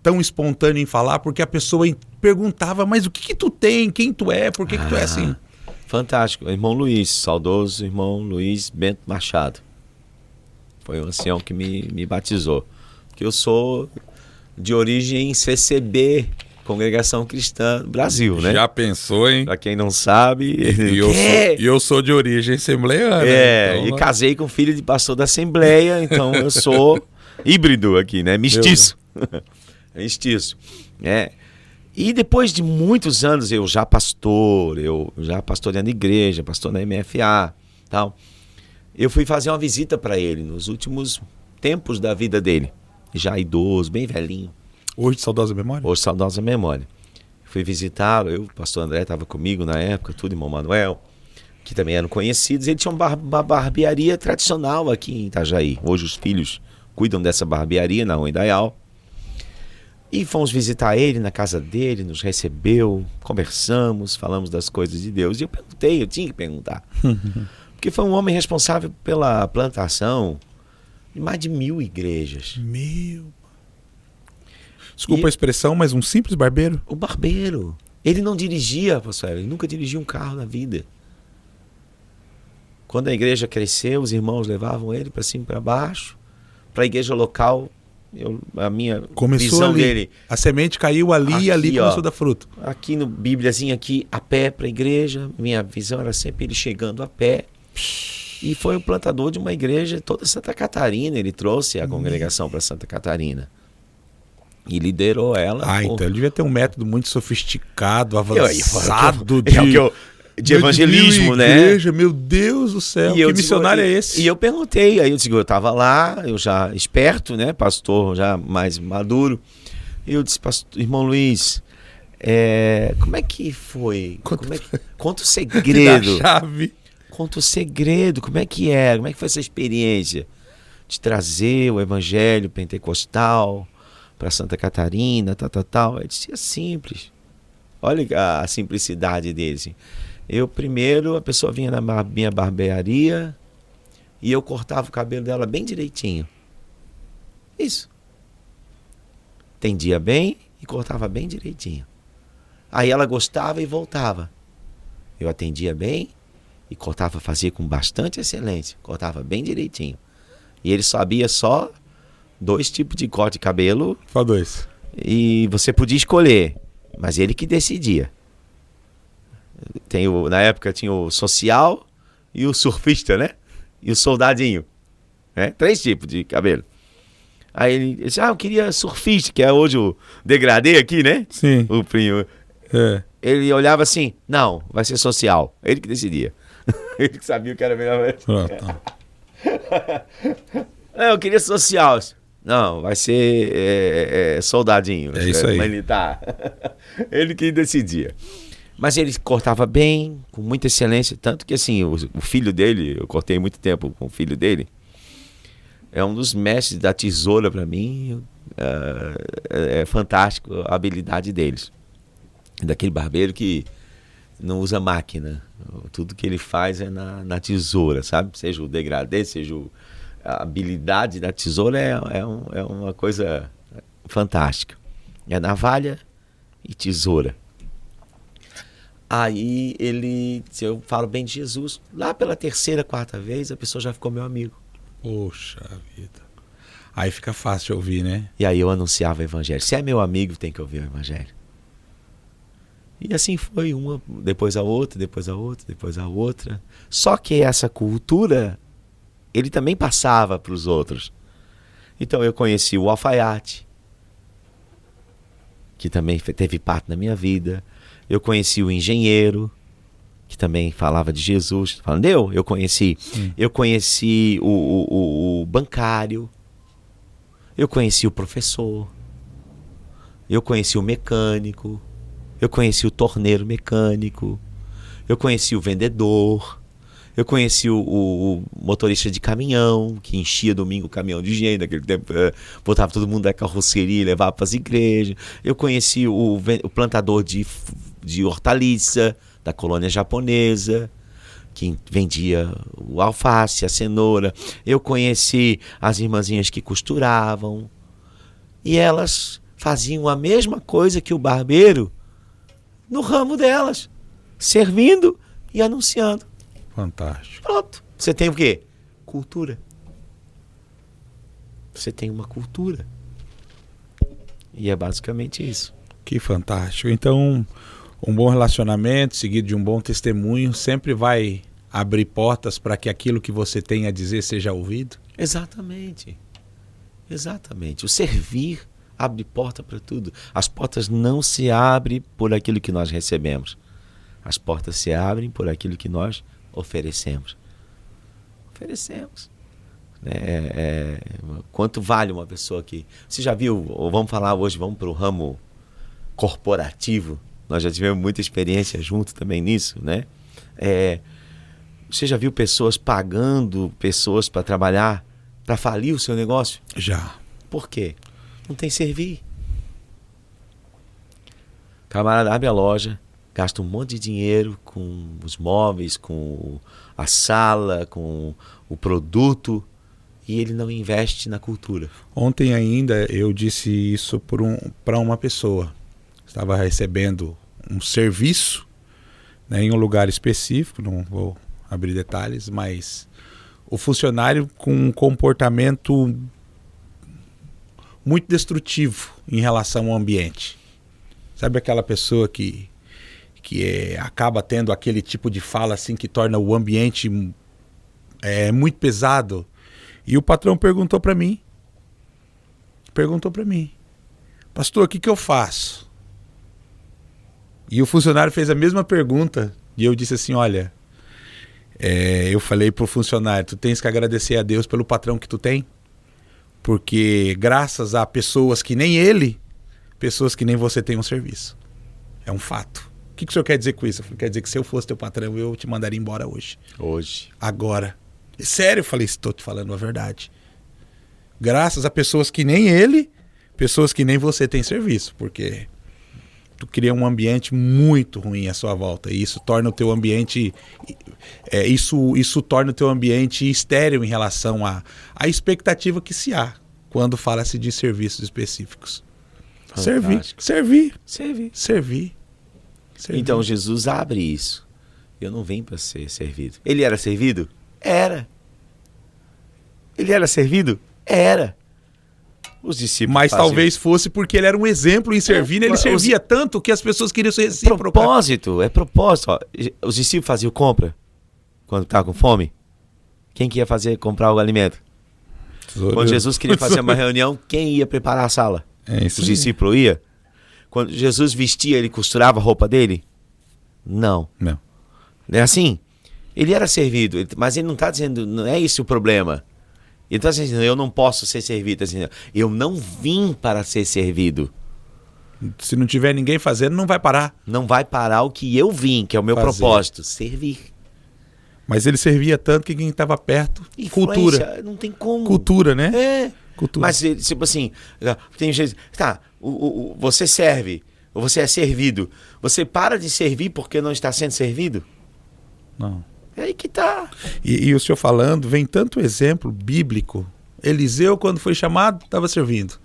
tão espontâneo em falar, porque a pessoa perguntava, mas o que tu tem? Quem tu é? Por que tu é assim? Fantástico. Irmão Luiz, saudoso irmão Luiz Bento Machado. Foi o ancião que me batizou. Porque eu sou de origem CCB, Congregação Cristã do Brasil, né? Já pensou, hein? Pra quem não sabe... E eu sou de origem assembleiana. Então, e casei com filho de pastor da Assembleia, então eu sou híbrido aqui, né? Mestiço. Mestiço. E depois de muitos anos, eu já pastoreando igreja, pastor na MFA, tal, eu fui fazer uma visita para ele nos últimos tempos da vida dele. Já idoso, bem velhinho. Hoje de saudosa memória? Hoje de saudosa memória. Fui visitá-lo, o pastor André estava comigo na época, tudo, irmão Manuel, que também eram conhecidos. Ele tinha uma barbearia tradicional aqui em Itajaí. Hoje os filhos cuidam dessa barbearia na Rua Indaial. E fomos visitar ele na casa dele, nos recebeu, conversamos, falamos das coisas de Deus. E eu tinha que perguntar. Porque foi um homem responsável pela plantação de mais de 1000 igrejas. Desculpa a expressão, mas um simples barbeiro? O barbeiro. Ele não dirigia, pastor, ele nunca dirigiu um carro na vida. Quando a igreja cresceu, os irmãos levavam ele para cima e para baixo. Para a igreja local, a minha visão ali. Dele... A semente caiu ali aqui, e ali começou a dar fruto. Aqui no Bíbliazinha, aqui, a pé para a igreja. Minha visão era sempre ele chegando a pé. E foi o plantador de uma igreja toda Santa Catarina. Ele trouxe a congregação para Santa Catarina. E liderou ela. Então ele devia ter um método muito sofisticado, avançado de evangelismo, né? Igreja, meu Deus do céu, que missionário é esse? E eu perguntei, aí eu disse, eu estava lá, eu já esperto, né? Pastor já mais maduro. E eu disse, irmão Luiz, como é que foi? Conta o segredo. Chave. Conta o segredo, como é que foi essa experiência de trazer o evangelho pentecostal para Santa Catarina, tal. Ele disse, é simples. Olha a simplicidade dele. Assim. A pessoa vinha na minha barbearia e eu cortava o cabelo dela bem direitinho. Isso. Tendia bem e cortava bem direitinho. Aí ela gostava e voltava. Eu atendia bem e fazia com bastante excelência. Cortava bem direitinho. E ele sabia só 2 tipos de corte de cabelo. Só 2. E você podia escolher, mas ele que decidia. Na época tinha o social e o surfista, né? E o soldadinho. Né? 3 tipos de cabelo. Aí ele disse, eu queria surfista, que é hoje o degradê aqui, né? Sim. O primo. É. Ele olhava assim, não, vai ser social. Ele que decidia. Ele que sabia o que era melhor. Pronto. Eu queria social. Não, vai ser soldadinho. É isso aí. Militar. Ele que decidia. Mas ele cortava bem, com muita excelência. Tanto que assim, o filho dele, eu cortei muito tempo com o filho dele. É um dos mestres da tesoura para mim. É fantástico a habilidade deles. Daquele barbeiro que não usa máquina. Tudo que ele faz é na tesoura, sabe? Seja o degradê, seja a habilidade da tesoura é uma coisa fantástica. É navalha e tesoura. Aí se eu falo bem de Jesus, lá pela 3ª, 4ª vez, a pessoa já ficou meu amigo. Poxa vida. Aí fica fácil de ouvir, né? E aí eu anunciava o evangelho. Se é meu amigo, tem que ouvir o evangelho. E assim foi, uma depois a outra, depois a outra, depois a outra. Só que essa cultura, ele também passava para os outros. Então eu conheci o alfaiate, que também teve parte na minha vida. Eu conheci o engenheiro, que também falava de Jesus. Falando, eu conheci. Sim. Eu conheci o bancário. Eu conheci o professor. Eu conheci o mecânico. Eu conheci o torneiro mecânico. Eu conheci o vendedor. Eu conheci o motorista de caminhão, que enchia domingo o caminhão de gente. Naquele tempo, botava todo mundo da carroceria e levava para as igrejas. Eu conheci o plantador de hortaliça da colônia japonesa, que vendia o alface, a cenoura. Eu conheci as irmãzinhas que costuravam. E elas faziam a mesma coisa que o barbeiro no ramo delas, servindo e anunciando. Fantástico. Pronto. Você tem o quê? Cultura. Você tem uma cultura. E é basicamente isso. Que fantástico. Então, um bom relacionamento, seguido de um bom testemunho, sempre vai abrir portas para que aquilo que você tem a dizer seja ouvido? Exatamente. Exatamente. O servir abre porta para tudo. As portas não se abrem por aquilo que nós recebemos. As portas se abrem por aquilo que nós oferecemos. Oferecemos. Quanto vale uma pessoa que... Você já viu, ou vamos falar hoje, vamos para o ramo corporativo. Nós já tivemos muita experiência junto também nisso, né? Você já viu pessoas pagando pessoas para trabalhar, para falir o seu negócio? Já. Por quê? Não tem servir. Camarada abre a loja, gasta um monte de dinheiro com os móveis, com a sala, com o produto, e ele não investe na cultura. Ontem ainda eu disse isso para uma pessoa. Estava recebendo um serviço, né, em um lugar específico, não vou abrir detalhes, mas o funcionário com um comportamento muito destrutivo em relação ao ambiente. Sabe aquela pessoa que acaba tendo aquele tipo de fala assim que torna o ambiente muito pesado? E o patrão perguntou para mim, pastor, o que eu faço? E o funcionário fez a mesma pergunta e eu disse assim, olha, eu falei pro funcionário, tu tens que agradecer a Deus pelo patrão que tu tem, porque graças a pessoas que nem ele, pessoas que nem você têm um serviço. É um fato. O que o senhor quer dizer com isso? Eu falei, quer dizer que se eu fosse teu patrão, eu te mandaria embora hoje. Hoje. Agora. Sério, eu falei, estou te falando a verdade. Graças a pessoas que nem ele, pessoas que nem você têm serviço, porque tu cria um ambiente muito ruim à sua volta, e isso torna o teu ambiente isso torna o teu ambiente estéril em relação à expectativa que se há quando fala-se de serviços específicos. Servir. Então Jesus abre isso. Eu não vim para ser servido. Ele era servido? Era. Ele era servido? Era. Os discípulos Mas faziam. talvez fosse porque ele era um exemplo em servir, né? Ele servia tanto que as pessoas queriam ser recíprocas. É propósito. Ó. Os discípulos faziam compra quando estavam com fome. Quem que ia comprar o alimento? Quando Jesus queria fazer uma reunião, quem ia preparar a sala? Isso Os aí. discípulos iam? Quando Jesus vestia, ele costurava a roupa dele? Não. Não. É assim? Ele era servido, mas ele não está dizendo, não é esse o problema. Ele está dizendo, eu não posso ser servido. Tá dizendo, eu não vim para ser servido. Se não tiver ninguém fazendo, não vai parar. Não vai parar o que eu vim, que é o meu propósito, servir. Mas ele servia tanto que quem estava perto, Influência, cultura. não tem como. Cultura, né? É. Cultura. Mas, tipo assim, tem gente... Tá, você serve, ou você é servido. Você para de servir porque não está sendo servido? Não. É aí que tá. E o senhor falando, vem tanto exemplo bíblico. Eliseu, quando foi chamado, estava servindo.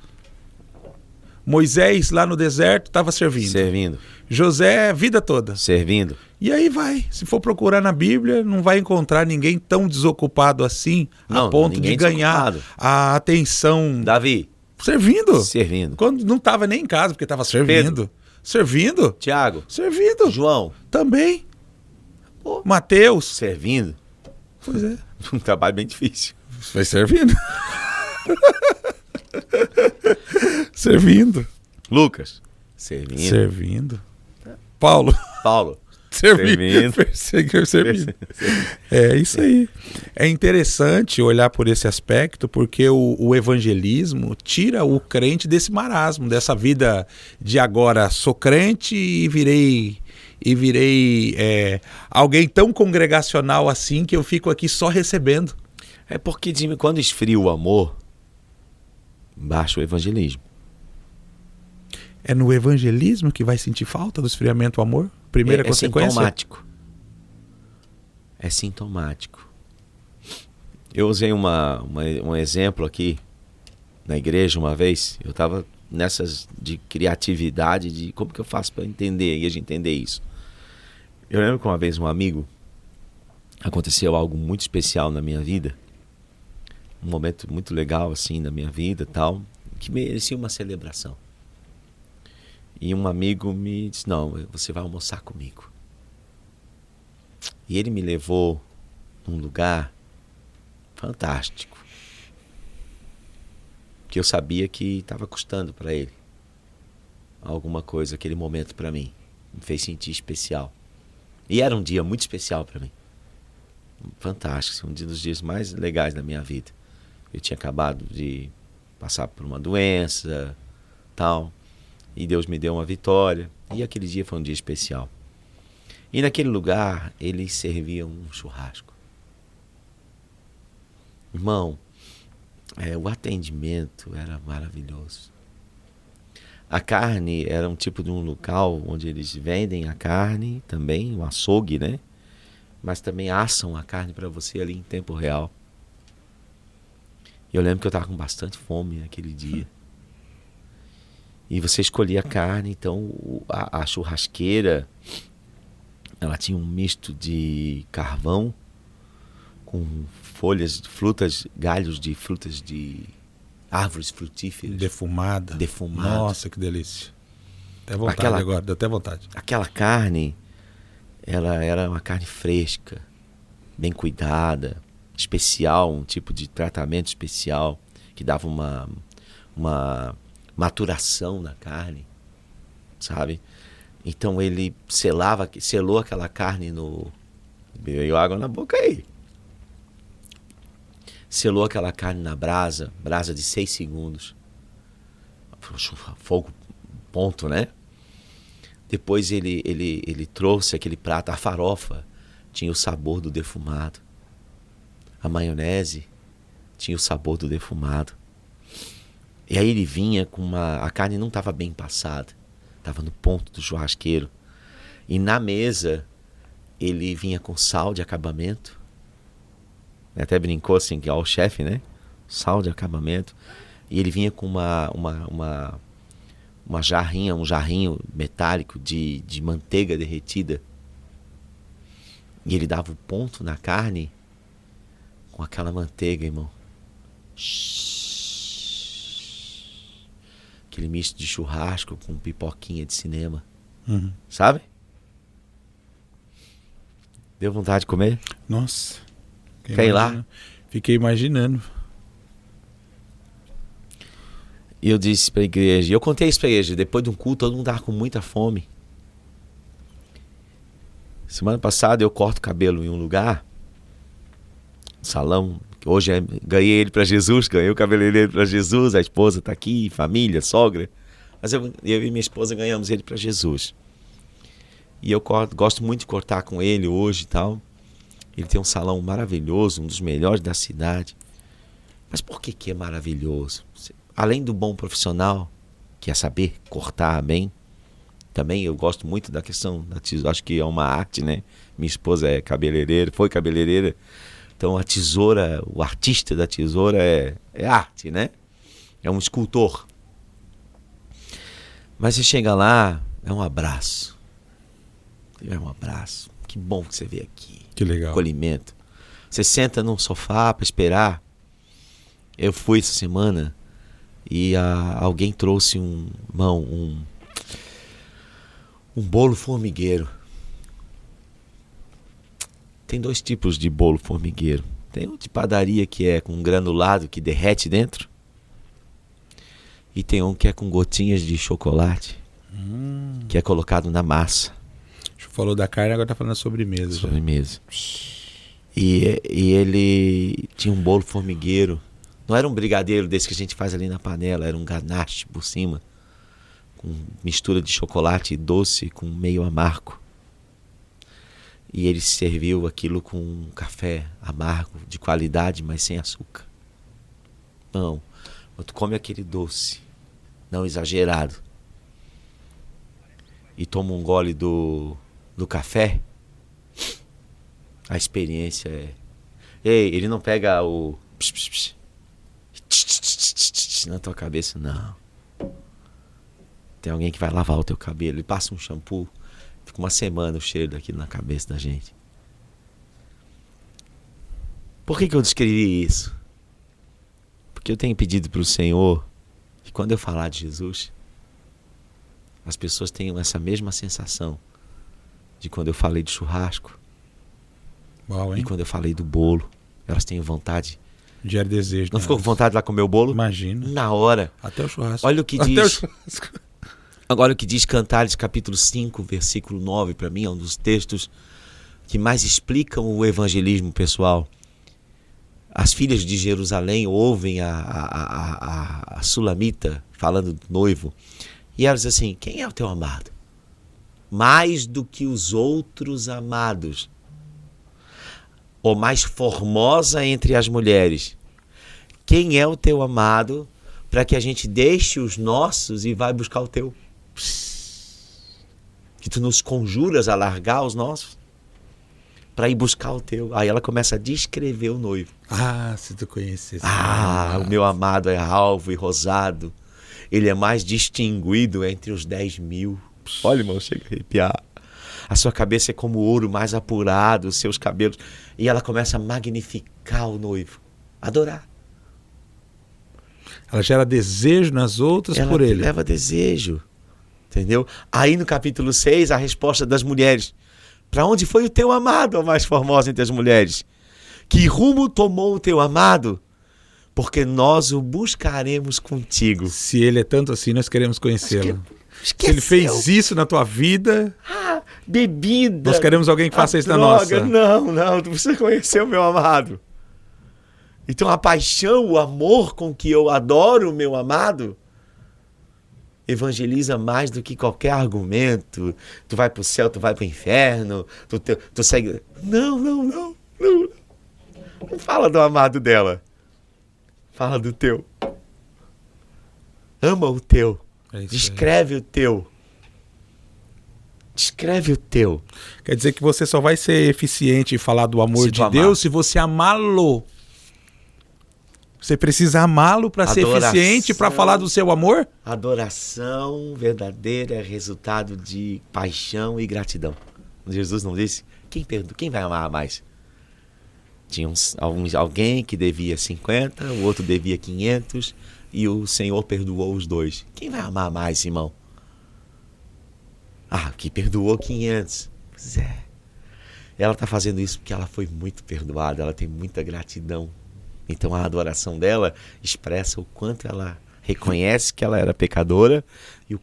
Moisés, lá no deserto, estava servindo. Servindo. José, vida toda. Servindo. E aí vai. Se for procurar na Bíblia, não vai encontrar ninguém tão desocupado assim, Não, a ponto de ninguém ganhar desocupado. a atenção. Davi. Servindo. Servindo. Quando não estava nem em casa, porque estava servindo. Pedro. Servindo. Tiago. Servindo. João. Também. Pô. Mateus. Servindo. Pois é. Um trabalho bem difícil. Vai servindo. Servindo. Lucas. Servindo. Servindo. Paulo. Paulo. Servindo. Servindo. É isso aí. É interessante olhar por esse aspecto, porque o evangelismo tira o crente desse marasmo, dessa vida de agora sou crente e virei alguém tão congregacional assim que eu fico aqui só recebendo. É porque, Jimmy, quando esfria o amor, baixa o evangelismo. É no evangelismo que vai sentir falta do esfriamento do amor? Primeira consequência? Sintomático. É sintomático. Eu usei um exemplo aqui na igreja uma vez. Eu estava nessas de criatividade, de como que eu faço para entender e a gente entender isso. Eu lembro que uma vez um amigo, aconteceu algo muito especial na minha vida, um momento muito legal assim na minha vida, tal, que merecia uma celebração. E um amigo me disse, não, você vai almoçar comigo. E ele me levou num lugar fantástico, que eu sabia que estava custando para ele alguma coisa, aquele momento para mim. Me fez sentir especial. E era um dia muito especial para mim. Fantástico, um dos dias mais legais da minha vida. Eu tinha acabado de passar por uma doença, tal, e Deus me deu uma vitória. E aquele dia foi um dia especial. E naquele lugar, eles serviam um churrasco. Irmão, o atendimento era maravilhoso. A carne era um tipo de um local onde eles vendem a carne também, um açougue, né? Mas também assam a carne para você ali em tempo real. E eu lembro que eu estava com bastante fome naquele dia. E você escolhia a carne, então a churrasqueira, ela tinha um misto de carvão com frutas, galhos de frutas de árvores frutíferas. Defumada. Nossa, que delícia. Até vontade agora, deu até vontade. Aquela carne, ela era uma carne fresca, bem cuidada, especial, um tipo de tratamento especial que dava uma maturação na carne, sabe? Então ele selou aquela carne veio água na boca aí. Selou aquela carne na brasa de 6 segundos. Fogo ponto, né? Depois ele trouxe aquele prato, a farofa tinha o sabor do defumado. A maionese tinha o sabor do defumado. E aí ele vinha com a carne não estava bem passada, estava no ponto do churrasqueiro. E na mesa ele vinha com sal de acabamento. Até brincou assim, que é o chefe, né? Sal de acabamento. E ele vinha com uma jarrinha, um jarrinho metálico de manteiga derretida. E ele dava o ponto na carne com aquela manteiga, irmão. Aquele misto de churrasco com pipoquinha de cinema. Uhum. Sabe? Deu vontade de comer? Nossa. Quer ir lá? Fiquei imaginando. E eu disse pra igreja, eu contei isso pra igreja, depois de um culto todo mundo tava com muita fome. Semana passada eu corto cabelo em um lugar, salão, que hoje ganhei ele pra Jesus, ganhei o cabeleireiro pra Jesus, a esposa tá aqui, família, sogra. Mas eu e minha esposa ganhamos ele pra Jesus. E eu gosto muito de cortar com ele hoje e tal. Ele tem um salão maravilhoso, um dos melhores da cidade. Mas por que é maravilhoso? Além do bom profissional, que é saber cortar bem, também eu gosto muito da questão da tesoura. Acho que é uma arte, né? Minha esposa é cabeleireira, foi cabeleireira. Então a tesoura, o artista da tesoura é arte, né? É um escultor. Mas você chega lá, é um abraço. É um abraço. Que bom que você veio aqui. Que legal. Acolhimento. Você senta num sofá para esperar. Eu fui essa semana e alguém trouxe um bolo formigueiro. Tem dois tipos de bolo formigueiro. Tem um de padaria que é com granulado que derrete dentro. E tem um que é com gotinhas de chocolate. Que é colocado na massa. Falou da carne, agora tá falando da sobremesa. Sobremesa. E ele tinha um bolo formigueiro. Não era um brigadeiro desse que a gente faz ali na panela, era um ganache por cima, com mistura de chocolate doce com meio amargo. E ele serviu aquilo com um café amargo, de qualidade, mas sem açúcar. Não, quando tu come aquele doce, não exagerado, e toma um gole do café, a experiência é... Ei, ele não pega o... na tua cabeça, não. Tem alguém que vai lavar o teu cabelo, ele passa um shampoo, fica uma semana o cheiro daquilo na cabeça da gente. Por que eu descrevi isso? Porque eu tenho pedido para o Senhor que quando eu falar de Jesus, as pessoas tenham essa mesma sensação de quando eu falei de churrasco. Uau, hein? E quando eu falei do bolo, elas tenham vontade. Gera desejo. Não ficou com vontade de lá comer o bolo? Imagina. Na hora. Até o churrasco. Olha o que Até diz. O churrasco. Agora o que diz Cantares capítulo 5, versículo 9, para mim é um dos textos que mais explicam o evangelismo pessoal. As filhas de Jerusalém ouvem a Sulamita falando do noivo. E elas dizem assim, quem é o teu amado? Mais do que os outros amados. Ou mais formosa entre as mulheres. Quem é o teu amado para que a gente deixe os nossos e vai buscar o teu? Que tu nos conjuras a largar os nossos para ir buscar o teu. Aí ela começa a descrever o noivo. Ah, se tu conhecesse. O meu amado é alvo e rosado. Ele é mais distinguido entre os 10.000. Olha, irmão, chega a arrepiar. A sua cabeça é como ouro mais apurado, os seus cabelos. E ela começa a magnificar o noivo. Adorar. Ela gera desejo nas outras por ele. Ela leva desejo. Entendeu? Aí no capítulo 6, a resposta das mulheres. Para onde foi o teu amado, a mais formosa entre as mulheres? Que rumo tomou o teu amado? Porque nós o buscaremos contigo. Se ele é tanto assim, nós queremos conhecê-lo. Se ele fez isso na tua vida... bebida. Nós queremos alguém que faça isso droga. na nossa. Não, tu precisa conhecer o meu amado. Então a paixão, o amor com que eu adoro o meu amado, evangeliza mais do que qualquer argumento. Tu vai pro céu, tu vai pro inferno, tu segue... Não fala do amado dela. Fala do teu. Ama o teu. Descreve o teu. Descreve o teu. Quer dizer que você só vai ser eficiente em falar do amor de Deus se você amá-lo. Você precisa amá-lo para ser eficiente, para falar do seu amor? Adoração verdadeira é resultado de paixão e gratidão. Jesus não disse? Quem vai amar mais? Tinha alguém que devia 50, o outro devia 500 e o Senhor perdoou os dois. Quem vai amar mais, irmão? Ah, que perdoou 500. Pois é. Ela está fazendo isso porque ela foi muito perdoada, ela tem muita gratidão. Então a adoração dela expressa o quanto ela reconhece que ela era pecadora e o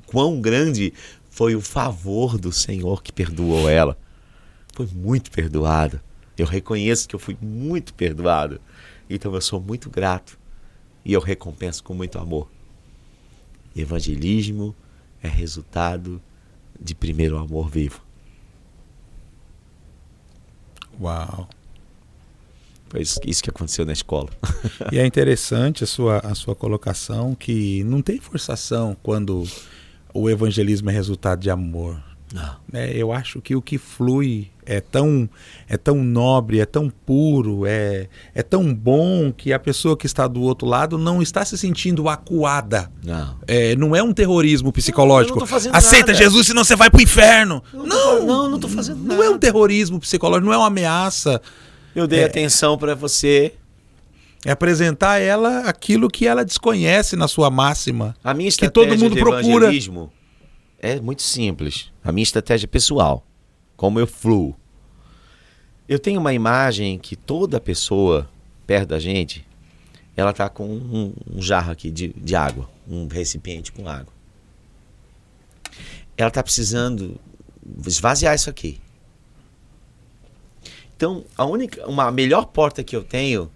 quão grande foi o favor do Senhor que perdoou ela. Foi muito perdoada. Eu reconheço que eu fui muito perdoado. Então eu sou muito grato e eu recompenso com muito amor. Evangelismo é resultado de primeiro amor vivo. Uau! Foi isso que aconteceu na escola. E é interessante a sua colocação, que não tem forçação quando o evangelismo é resultado de amor. Não. Eu acho que o que flui é tão nobre, é tão puro, é tão bom, que a pessoa que está do outro lado não está se sentindo acuada. Não. Não é um terrorismo psicológico. Eu não tô fazendo Aceita nada. Jesus, senão você vai pro inferno. Não estou fazendo nada. Não é um terrorismo psicológico, não é uma ameaça. Eu dei atenção para você. É apresentar a ela aquilo que ela desconhece na sua máxima. A minha que estratégia todo mundo de procura. evangelismo é muito simples. A minha estratégia pessoal, como eu fluo. Eu tenho uma imagem que toda pessoa perto da gente, ela está com um jarro aqui de água, um recipiente com água. Ela está precisando esvaziar isso aqui. Então, a melhor porta que eu tenho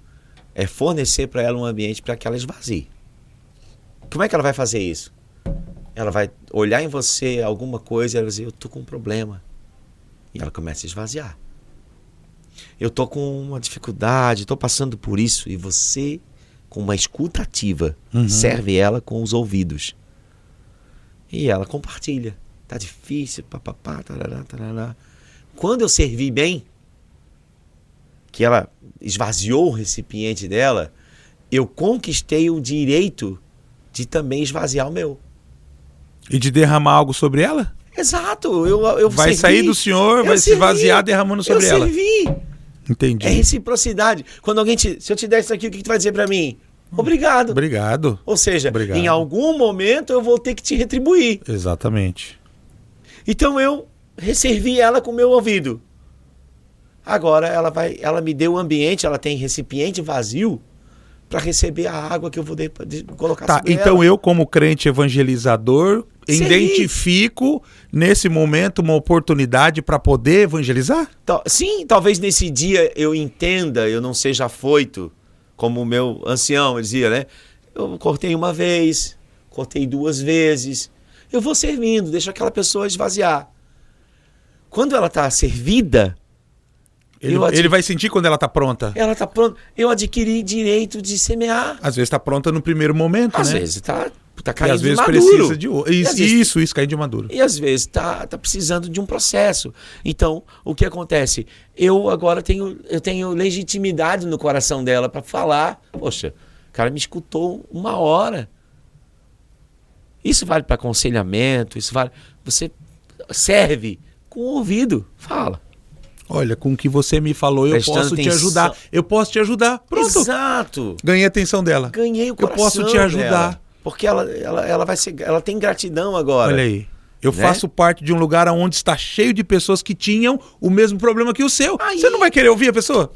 é fornecer para ela um ambiente para que ela esvazie. Como é que ela vai fazer isso? Ela vai olhar em você alguma coisa e ela vai dizer, eu tô com um problema. E ela começa a esvaziar. Eu tô com uma dificuldade, tô passando por isso. E você, com uma escuta ativa, serve ela com os ouvidos. E ela compartilha. Tá difícil, papapá, tarará, tarará. Quando eu servi bem, que ela esvaziou o recipiente dela, eu conquistei o direito de também esvaziar o meu. E de derramar algo sobre ela? Exato. Eu vai servi, sair do Senhor, vai se esvaziar derramando sobre ela. Eu servi. Entendi. É reciprocidade. Quando alguém se eu te der isso aqui, o que tu vai dizer pra mim? Obrigado. Obrigado. Ou seja, Obrigado. Em algum momento eu vou ter que te retribuir. Exatamente. Então eu resservi ela com o meu ouvido. Agora ela me deu o ambiente, ela tem recipiente vazio para receber a água que eu vou colocar sobre ela. Então eu, como crente evangelizador, identifico nesse momento uma oportunidade para poder evangelizar? Sim, talvez nesse dia eu entenda, eu não seja afoito, como o meu ancião dizia, né? Eu cortei uma vez, cortei 2 vezes. Eu vou servindo, deixo aquela pessoa esvaziar. Quando ela está servida, ele vai sentir quando ela está pronta. Ela está pronta. Eu adquiri direito de semear. Às vezes está pronta no primeiro momento, às né? vezes está e caindo às vezes de maduro. Precisa de isso, caindo de maduro. E às vezes está precisando de um processo. Então, o que acontece? Eu agora tenho legitimidade no coração dela para falar. Poxa, o cara me escutou 1 hora. Isso vale para aconselhamento, isso vale. Você serve com o ouvido. Fala. Olha, com o que você me falou, eu posso te ajudar. Eu posso te ajudar. Pronto. Exato. Ganhei a atenção dela. Ganhei o coração Eu posso te ajudar. Dela, porque ela tem gratidão agora. Olha aí. Eu faço parte de um lugar onde está cheio de pessoas que tinham o mesmo problema que o seu. Você não vai querer ouvir a pessoa?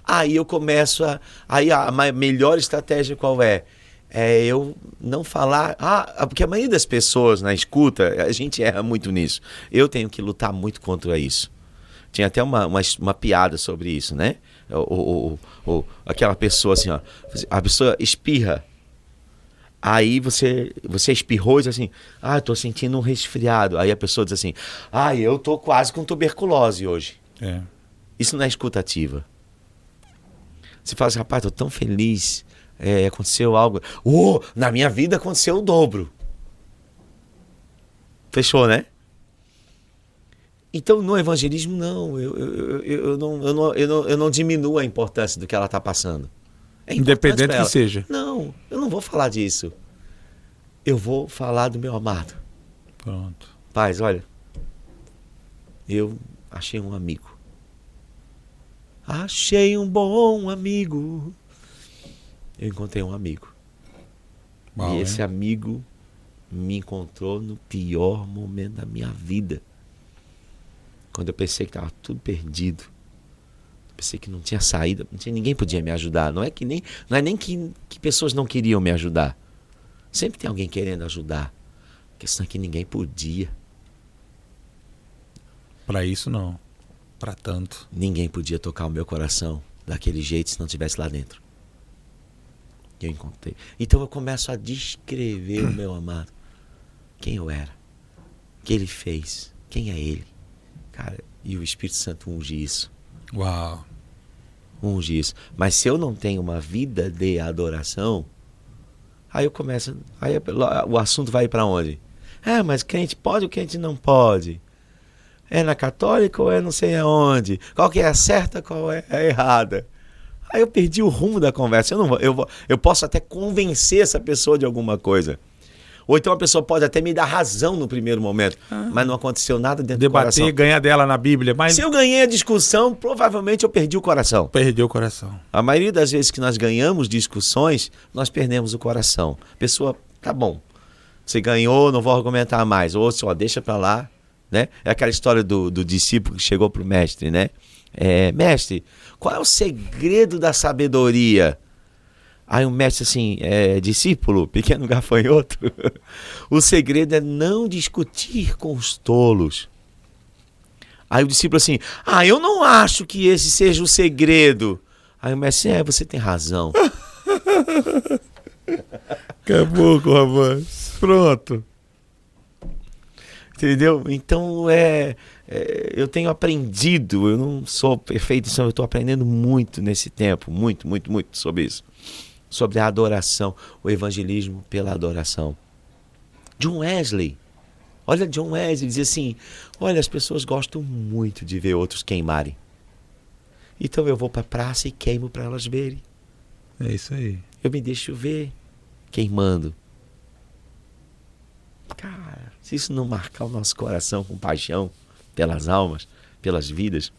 Aí eu começo Aí a melhor estratégia qual é? É eu não falar... porque a maioria das pessoas na escuta, a gente erra muito nisso. Eu tenho que lutar muito contra isso. Tinha até uma piada sobre isso, né? Aquela pessoa assim, ó. A pessoa espirra. Aí você espirrou e diz assim, eu tô sentindo um resfriado. Aí a pessoa diz assim, eu tô quase com tuberculose hoje. Isso não é escutativa. Você fala assim, rapaz, tô tão feliz. Aconteceu algo. Na minha vida aconteceu o dobro. Fechou, né? Então, no evangelismo, não. Eu não diminuo a importância do que ela está passando. Independente que seja. Não, eu não vou falar disso. Eu vou falar do meu amado. Pronto. Paz, olha. Eu achei um amigo. achei um bom amigo. Eu encontrei um amigo. Uau, e esse amigo me encontrou no pior momento da minha vida. Quando eu pensei que estava tudo perdido. Eu pensei que não tinha saída, ninguém podia me ajudar. Não é nem que pessoas não queriam me ajudar. Sempre tem alguém querendo ajudar. A questão é que ninguém podia. Para isso não. Para tanto. Ninguém podia tocar o meu coração daquele jeito se não estivesse lá dentro. Eu encontrei. Então eu começo a descrever o meu amado. Quem eu era. O que ele fez. Quem é ele. Cara, e o Espírito Santo unge isso. Uau. Unge isso. Mas se eu não tenho uma vida de adoração, aí eu começo. Aí o assunto vai para onde? Mas crente pode ou crente não pode? É na católica ou é não sei aonde? Qual que é a certa, qual é a errada? Aí eu perdi o rumo da conversa. Eu posso até convencer essa pessoa de alguma coisa. Ou então a pessoa pode até me dar razão no primeiro momento, mas não aconteceu nada dentro do coração. Debater, ganhar dela na Bíblia. Mas... Se eu ganhei a discussão, provavelmente eu perdi o coração. Perdeu o coração. A maioria das vezes que nós ganhamos discussões, nós perdemos o coração. A pessoa, tá bom, você ganhou, não vou argumentar mais. Ou só deixa pra lá. Né? É aquela história do discípulo que chegou pro mestre, né? Mestre, qual é o segredo da sabedoria? Aí o mestre assim, discípulo, pequeno gafanhoto, o segredo é não discutir com os tolos. Aí o discípulo assim, eu não acho que esse seja o segredo. Aí o mestre, você tem razão. Acabou com o rapaz. Pronto. Entendeu? Então eu tenho aprendido, eu não sou perfeito, eu estou aprendendo muito nesse tempo, muito sobre isso. Sobre a adoração, o evangelismo pela adoração. John Wesley, olha John Wesley, diz assim, olha, as pessoas gostam muito de ver outros queimarem. Então eu vou para a praça e queimo para elas verem. É isso aí. Eu me deixo ver queimando. Cara, se isso não marcar o nosso coração com paixão pelas almas, pelas vidas,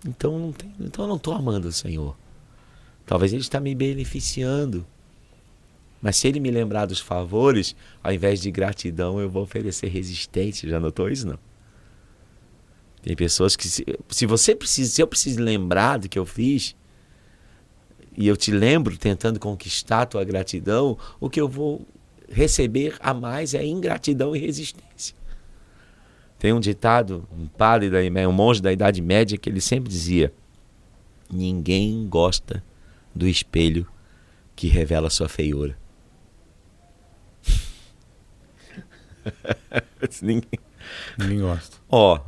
então eu não estou amando o Senhor. Talvez Ele está me beneficiando. Mas se Ele me lembrar dos favores, ao invés de gratidão, eu vou oferecer resistência. Já notou isso, não? Tem pessoas que, se eu preciso lembrar do que eu fiz, e eu te lembro tentando conquistar a tua gratidão, o que eu vou receber a mais é ingratidão e resistência. Tem um ditado, um monge da Idade Média, que ele sempre dizia: ninguém gosta do espelho que revela sua feiura. Ninguém gosta.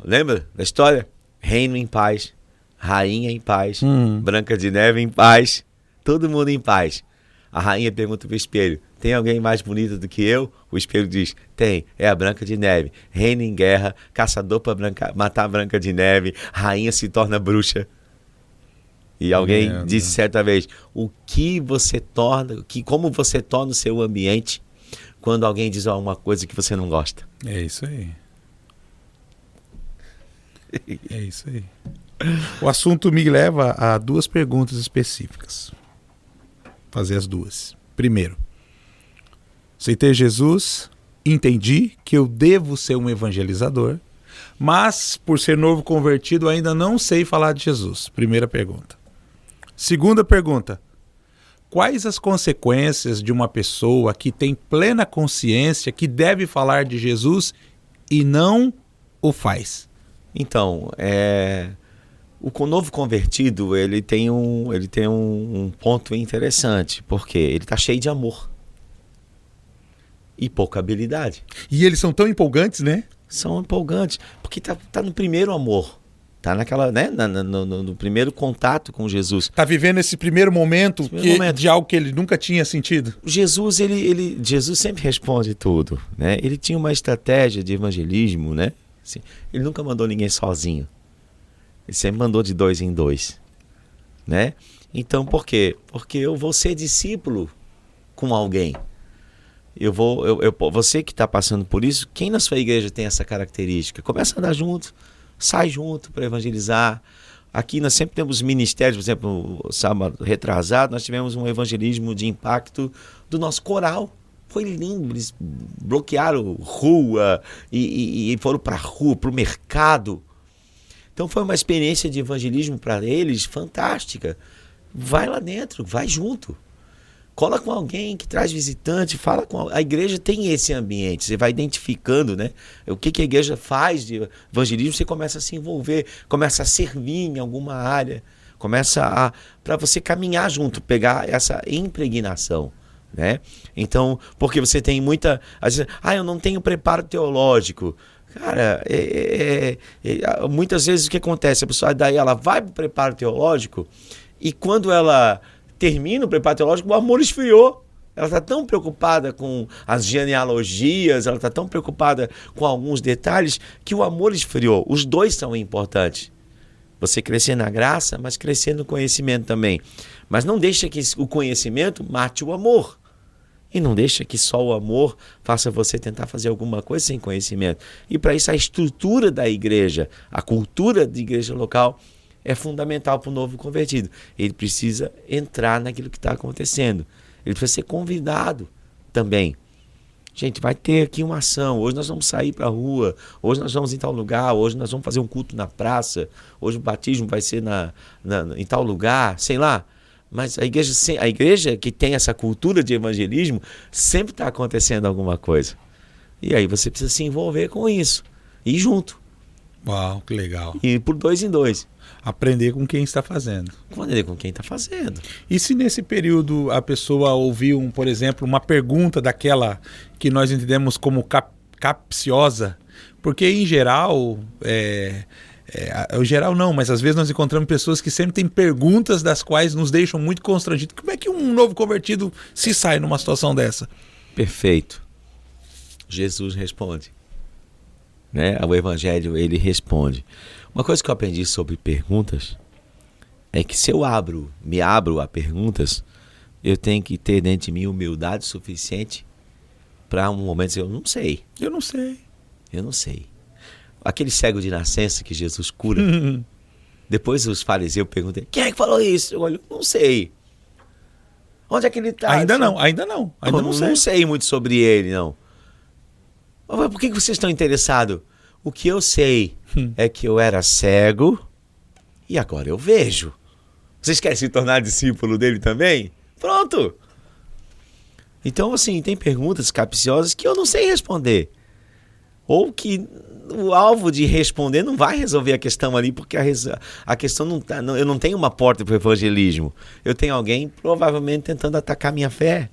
Lembra da história? Reino em paz, rainha em paz, Branca de Neve em paz, todo mundo em paz. A rainha pergunta pro espelho: tem alguém mais bonito do que eu? O espelho diz: tem, é a Branca de Neve. Reina em guerra, caçador para matar a Branca de Neve, rainha se torna bruxa. E alguém disse certa vez: como você torna o seu ambiente quando alguém diz alguma coisa que você não gosta? É isso aí. É isso aí. O assunto me leva a duas perguntas específicas. Fazer as duas. Primeiro, aceitei Jesus, entendi que eu devo ser um evangelizador, mas por ser novo convertido ainda não sei falar de Jesus. Primeira pergunta. Segunda pergunta, quais as consequências de uma pessoa que tem plena consciência que deve falar de Jesus e não o faz? Então, o novo convertido, ele tem um ponto interessante, porque ele está cheio de amor e pouca habilidade. E eles são tão empolgantes, né? São empolgantes, porque tá no primeiro amor. Tá naquela, né? No primeiro contato com Jesus. Tá vivendo esse primeiro momento, de algo que ele nunca tinha sentido. Jesus, Jesus sempre responde tudo, né? Ele tinha uma estratégia de evangelismo, né? Assim, ele nunca mandou ninguém sozinho. Ele sempre mandou de 2 em 2, né? Então, por quê? Porque eu vou ser discípulo com alguém. Você que está passando por isso, quem na sua igreja tem essa característica? Começa a andar junto, sai junto para evangelizar, Aqui nós sempre temos ministérios, por exemplo, sábado retrasado, nós tivemos um evangelismo de impacto do nosso coral. Foi lindo, eles bloquearam rua e foram para a rua, para o mercado. Então foi uma experiência de evangelismo para eles fantástica. Vai lá dentro, vai junto. Cola com alguém que traz visitante, fala com a igreja. Tem esse ambiente, você vai identificando, né? O que a igreja faz de evangelismo, você começa a se envolver, começa a servir em alguma área, começa para você caminhar junto, pegar essa impregnação, né? Então, porque você tem muita, às vezes, eu não tenho preparo teológico. Cara, muitas vezes o que acontece? A pessoa daí ela vai para o preparo teológico e quando ela termina o preparo teológico, o amor esfriou. Ela está tão preocupada com as genealogias, ela está tão preocupada com alguns detalhes que o amor esfriou. Os dois são importantes. Você crescer na graça, mas crescer no conhecimento também. Mas não deixa que o conhecimento mate o amor. E não deixa que só o amor faça você tentar fazer alguma coisa sem conhecimento. E para isso a estrutura da igreja, a cultura da igreja local é fundamental para o novo convertido. Ele precisa entrar naquilo que está acontecendo. Ele precisa ser convidado também. Gente, vai ter aqui uma ação. Hoje nós vamos sair para a rua. Hoje nós vamos em tal lugar. Hoje nós vamos fazer um culto na praça. Hoje o batismo vai ser em tal lugar. Sei lá. Mas a igreja que tem essa cultura de evangelismo, sempre está acontecendo alguma coisa. E aí você precisa se envolver com isso. Ir junto. Uau, que legal. E por 2 em 2. Aprender com quem está fazendo. Aprender com quem está fazendo. E se nesse período a pessoa ouviu, por exemplo, uma pergunta daquela que nós entendemos como capciosa, porque em geral, em geral não, mas às vezes nós encontramos pessoas que sempre têm perguntas das quais nos deixam muito constrangidos. Como é que um novo convertido se sai numa situação dessa? Perfeito. Jesus responde. Né? O Evangelho, ele responde. Uma coisa que eu aprendi sobre perguntas é que se eu me abro a perguntas, eu tenho que ter dentro de mim humildade suficiente para um momento dizer, eu não sei. Eu não sei. Eu não sei. Aquele cego de nascença que Jesus cura, depois os fariseus perguntam, quem é que falou isso? Eu olho, não sei. Onde é que ele está? Ainda não sei. Não sei muito sobre ele, não. Mas por que vocês estão interessados? O que eu sei é que eu era cego e agora eu vejo. Vocês querem se tornar discípulo dele também? Pronto! Então, assim, tem perguntas capciosas que eu não sei responder. Ou que o alvo de responder não vai resolver a questão ali, porque a questão não tá. Eu não tenho uma porta para o evangelismo. Eu tenho alguém provavelmente tentando atacar minha fé.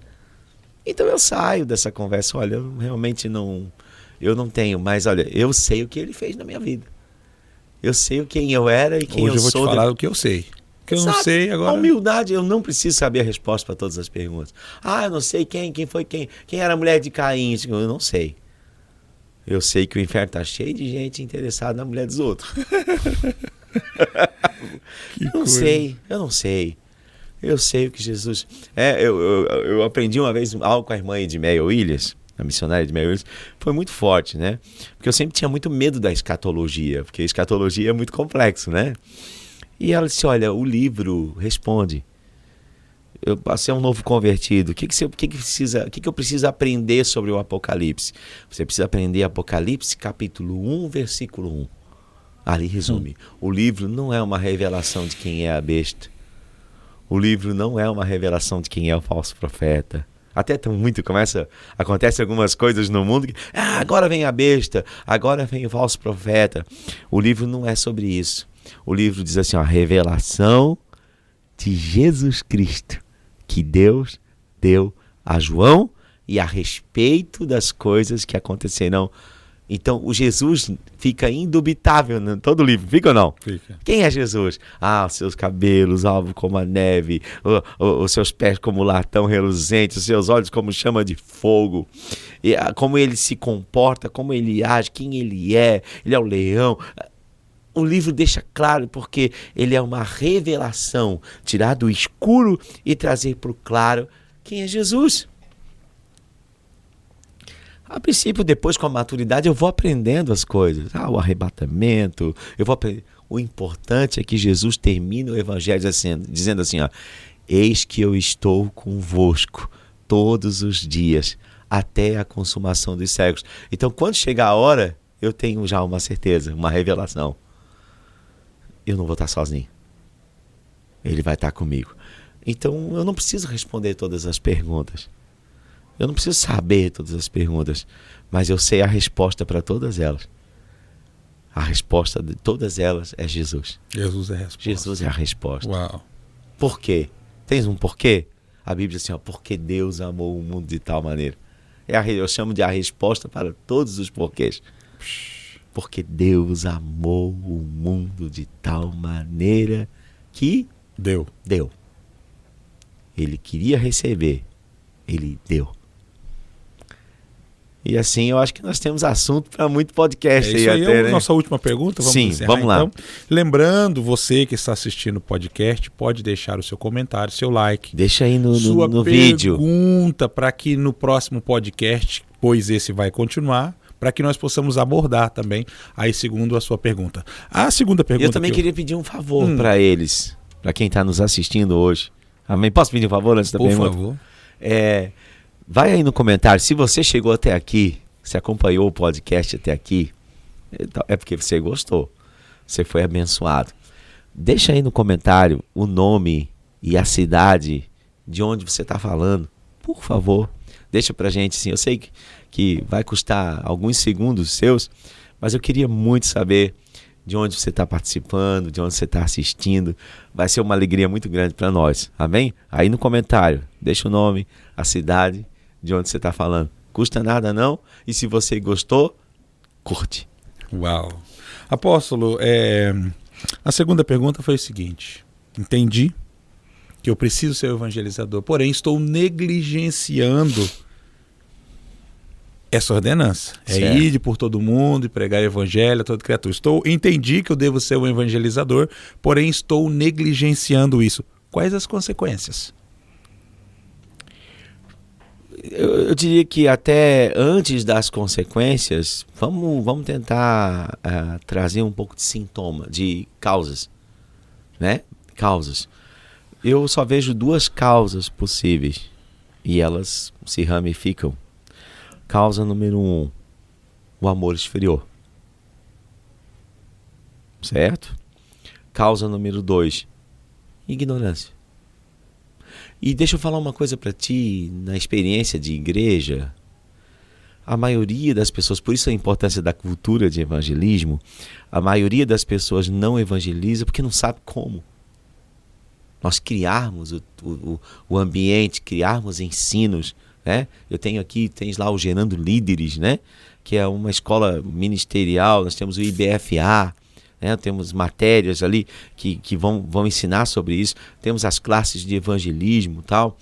Então eu saio dessa conversa. Olha, eu realmente não... Eu não tenho, mas olha, eu sei o que ele fez na minha vida. Eu sei quem eu era e quem eu sou. Hoje eu vou te falar o que eu sei. O que eu não sei agora... A humildade, eu não preciso saber a resposta para todas as perguntas. Eu não sei quem foi quem era a mulher de Caim. Eu não sei. Eu sei que o inferno está cheio de gente interessada na mulher dos outros. Eu não sei. Eu sei o que Jesus... Eu aprendi uma vez algo com a irmã Edmeia Williams, a missionária de Edmeia Williams, foi muito forte, né? Porque eu sempre tinha muito medo da escatologia, porque a escatologia é muito complexo, né? E ela disse, olha, o livro responde. Eu passei um novo convertido. O que eu preciso aprender sobre o Apocalipse? Você precisa aprender Apocalipse, capítulo 1, versículo 1. Ali resume. O livro não é uma revelação de quem é a besta. O livro não é uma revelação de quem é o falso profeta. Até acontece algumas coisas no mundo que, agora vem a besta, agora vem o falso profeta. O livro não é sobre isso. O livro diz assim, a revelação de Jesus Cristo, que Deus deu a João e a respeito das coisas que acontecerão. Então, o Jesus fica indubitável em todo o livro, fica ou não? Fica. Quem é Jesus? Os seus cabelos alvos como a neve, os seus pés como latão reluzente, os seus olhos como chama de fogo, e, como ele se comporta, como ele age, quem ele é o leão. O livro deixa claro porque ele é uma revelação, tirar do escuro e trazer para o claro quem é Jesus. A princípio, depois com a maturidade, eu vou aprendendo as coisas. O arrebatamento, eu vou aprender. O importante é que Jesus termina o evangelho dizendo assim, eis que eu estou convosco todos os dias, até a consumação dos séculos. Então, quando chegar a hora, eu tenho já uma certeza, uma revelação. Eu não vou estar sozinho. Ele vai estar comigo. Então, eu não preciso responder todas as perguntas. Eu não preciso saber todas as perguntas, mas eu sei a resposta para todas elas. A resposta de todas elas é Jesus. Jesus é a resposta. Jesus é a resposta. Uau. Por quê? Tens um porquê? A Bíblia diz assim, porque Deus amou o mundo de tal maneira. Eu chamo de a resposta para todos os porquês. Porque Deus amou o mundo de tal maneira que deu. Ele queria receber, ele deu. E assim, eu acho que nós temos assunto para muito podcast. Isso aí é a nossa última pergunta. Vamos Sim, encerrar, vamos lá. então. Lembrando, você que está assistindo o podcast, pode deixar o seu comentário, seu like. Deixa aí no Sua vídeo. pergunta para que no próximo podcast, pois esse vai continuar, para que nós possamos abordar também, aí segundo a sua pergunta. A segunda pergunta... Eu também queria pedir um favor para eles, para quem está nos assistindo hoje. Amém? Posso pedir um favor antes da pergunta? Por favor. Vai aí no comentário, se você chegou até aqui, se acompanhou o podcast até aqui, é porque você gostou, você foi abençoado. Deixa aí no comentário o nome e a cidade de onde você está falando, por favor. Deixa pra gente, assim, eu sei que vai custar alguns segundos seus, mas eu queria muito saber de onde você está participando, de onde você está assistindo. Vai ser uma alegria muito grande para nós, amém? Aí no comentário, deixa o nome, a cidade, de onde você está falando. Custa nada não, e se você gostou, curte. Uau! Apóstolo, a segunda pergunta foi o seguinte: entendi que eu preciso ser evangelizador, porém estou negligenciando essa ordenança. Certo. Ir por todo mundo e pregar o evangelho a toda criatura. Entendi que eu devo ser um evangelizador, porém estou negligenciando isso. Quais as consequências? Eu diria que até antes das consequências, vamos tentar trazer um pouco de sintoma, de causas, né? Causas. Eu só vejo duas causas possíveis e elas se ramificam. Causa número 1, o amor esfriou. Certo? Causa número 2, ignorância. E deixa eu falar uma coisa para ti, na experiência de igreja, a maioria das pessoas, por isso a importância da cultura de evangelismo, a maioria das pessoas não evangeliza porque não sabe como. Nós criarmos o ambiente, criarmos ensinos, né? Eu tenho aqui, tens lá o Gerando Líderes, né? Que é uma escola ministerial, nós temos o IBFA, né? Temos matérias ali que vão ensinar sobre isso, temos as classes de evangelismo e tal.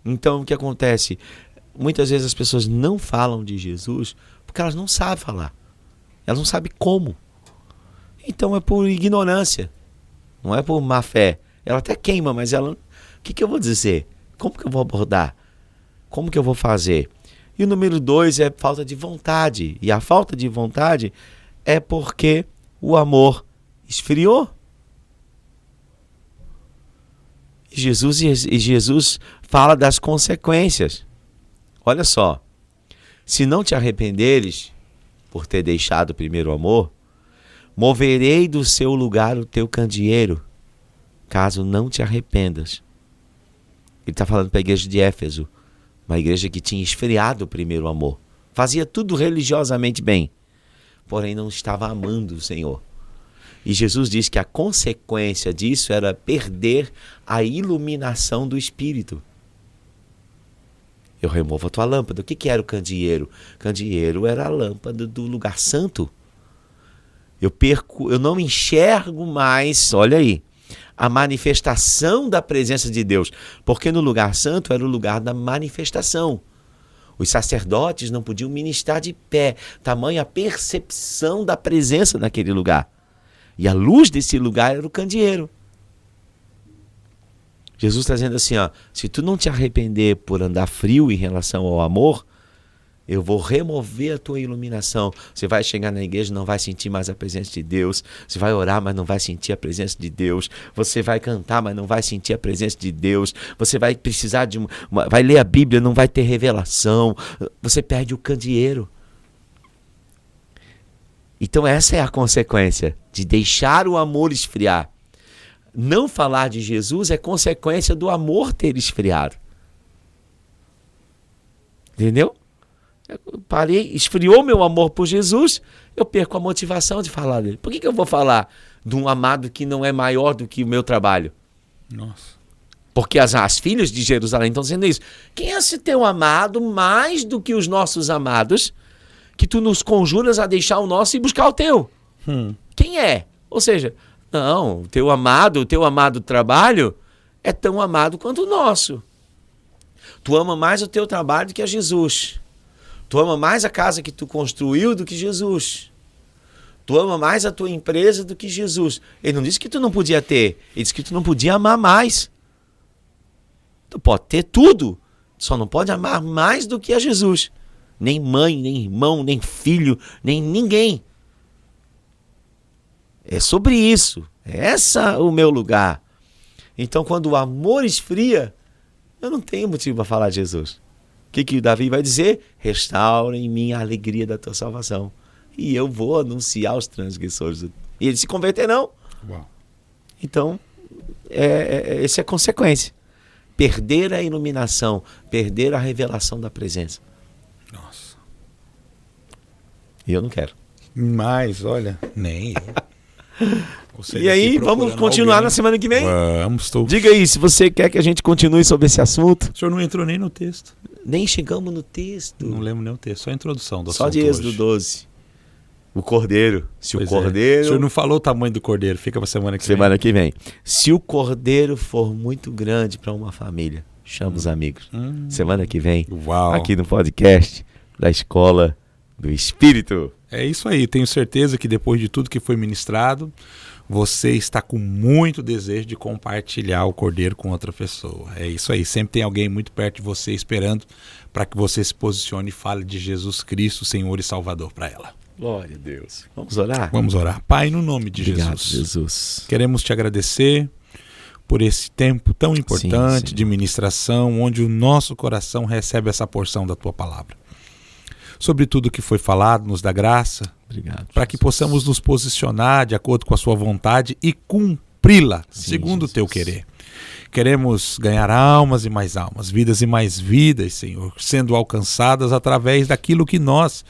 Então o que acontece? Muitas vezes as pessoas não falam de Jesus porque elas não sabem falar, elas não sabem como. Então é por ignorância, não é por má fé. Ela até queima, mas ela... O que eu vou dizer? Como que eu vou abordar? Como que eu vou fazer? E o número 2 é falta de vontade. E a falta de vontade é porque o amor esfriou. E Jesus fala das consequências. Olha só. Se não te arrependeres por ter deixado o primeiro amor, moverei do seu lugar o teu candeeiro, caso não te arrependas. Ele está falando para a igreja de Éfeso, uma igreja que tinha esfriado o primeiro amor. Fazia tudo religiosamente bem, porém não estava amando o Senhor. E Jesus diz que a consequência disso era perder a iluminação do Espírito. Eu removo a tua lâmpada. O que era o candeeiro? O candeeiro era a lâmpada do lugar santo. Eu não enxergo mais, olha aí, a manifestação da presença de Deus, porque no lugar santo era o lugar da manifestação. Os sacerdotes não podiam ministrar de pé, tamanha a percepção da presença naquele lugar. E a luz desse lugar era o candeeiro. Jesus está dizendo assim, se tu não te arrepender por andar frio em relação ao amor, Eu vou remover a tua iluminação. Você vai chegar na igreja e não vai sentir mais a presença de Deus. Você vai orar, mas não vai sentir a presença de Deus. Você vai cantar, mas não vai sentir a presença de Deus. Você vai precisar de vai ler a Bíblia, não vai ter revelação. Você perde o candeeiro. Então essa é a consequência de deixar o amor esfriar. Não falar de Jesus é consequência do amor ter esfriado. Entendeu? Eu parei, esfriou meu amor por Jesus, eu perco a motivação de falar dele. Por que eu vou falar de um amado que não é maior do que o meu trabalho? Nossa. Porque as filhas de Jerusalém estão dizendo isso. Quem é esse teu amado mais do que os nossos amados, que tu nos conjuras a deixar o nosso e buscar o teu? Quem é? Ou seja, não, o teu amado trabalho é tão amado quanto o nosso. Tu ama mais o teu trabalho do que a Jesus. Tu ama mais a casa que tu construiu do que Jesus. Tu ama mais a tua empresa do que Jesus. Ele não disse que tu não podia ter. Ele disse que tu não podia amar mais. Tu pode ter tudo. Só não pode amar mais do que a Jesus. Nem mãe, nem irmão, nem filho, nem ninguém. É sobre isso. É esse o meu lugar. Então, quando o amor esfria, eu não tenho motivo para falar de Jesus. O que o Davi vai dizer? Restaura em mim a alegria da tua salvação. E eu vou anunciar aos transgressores. E eles se converterão. Uau. Então, essa é a consequência. Perder a iluminação, perder a revelação da presença. Nossa. E eu não quero. Mas, olha, nem eu. E aí, vamos continuar alguém na semana que vem? Vamos, estou... Diga aí, se você quer que a gente continue sobre esse assunto. O senhor não entrou nem no texto. Nem chegamos no texto. Não lembro nem o texto, só a introdução do assunto. Só de Êxodo 12. O cordeiro. Se Pois o cordeiro... O senhor não falou o tamanho do cordeiro, fica para semana que semana que vem. Se o cordeiro for muito grande para uma família, chama os amigos. Semana que vem, Uau. Aqui no podcast da Escola do Espírito. É isso aí, tenho certeza que depois de tudo que foi ministrado, você está com muito desejo de compartilhar o cordeiro com outra pessoa. É isso aí, sempre tem alguém muito perto de você esperando para que você se posicione e fale de Jesus Cristo, Senhor e Salvador, para ela. Glória a Deus. Vamos orar? Vamos orar. Pai, no nome de Obrigado, Jesus, queremos te agradecer por esse tempo tão importante de ministração, onde o nosso coração recebe essa porção da tua palavra. Sobre tudo que foi falado, nos dá graça, para que possamos nos posicionar de acordo com a sua vontade e cumpri-la, segundo o teu querer. Queremos ganhar almas e mais almas, vidas e mais vidas, Senhor, sendo alcançadas através daquilo que nós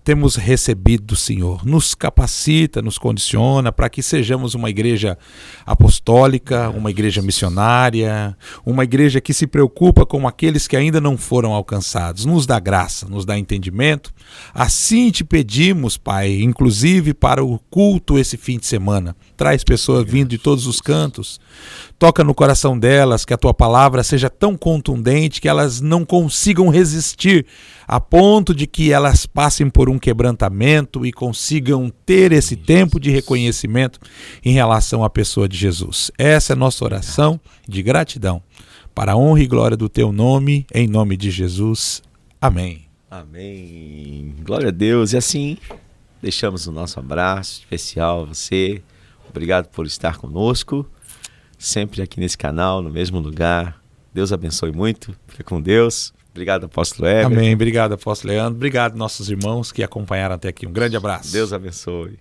temos recebido do Senhor. Nos capacita, nos condiciona para que sejamos uma igreja apostólica, uma igreja missionária, uma igreja que se preocupa com aqueles que ainda não foram alcançados. Nos dá graça, nos dá entendimento. Assim te pedimos, Pai, inclusive para o culto esse fim de semana. Traz pessoas vindo de todos os cantos. Toca no coração delas, que a tua palavra seja tão contundente que elas não consigam resistir, a ponto de que elas passem por um quebrantamento e consigam ter esse tempo de reconhecimento em relação à pessoa de Jesus. Essa é a nossa oração de gratidão, para a honra e glória do teu nome, em nome de Jesus. Amém. Amém. Glória a Deus. E assim, deixamos o nosso abraço especial a você. Obrigado por estar conosco, sempre aqui nesse canal, no mesmo lugar. Deus abençoe muito. Fique com Deus. Obrigado, apóstolo Heber. Amém. Obrigado, apóstolo Leandro. Obrigado, nossos irmãos que acompanharam até aqui. Um grande abraço. Deus abençoe.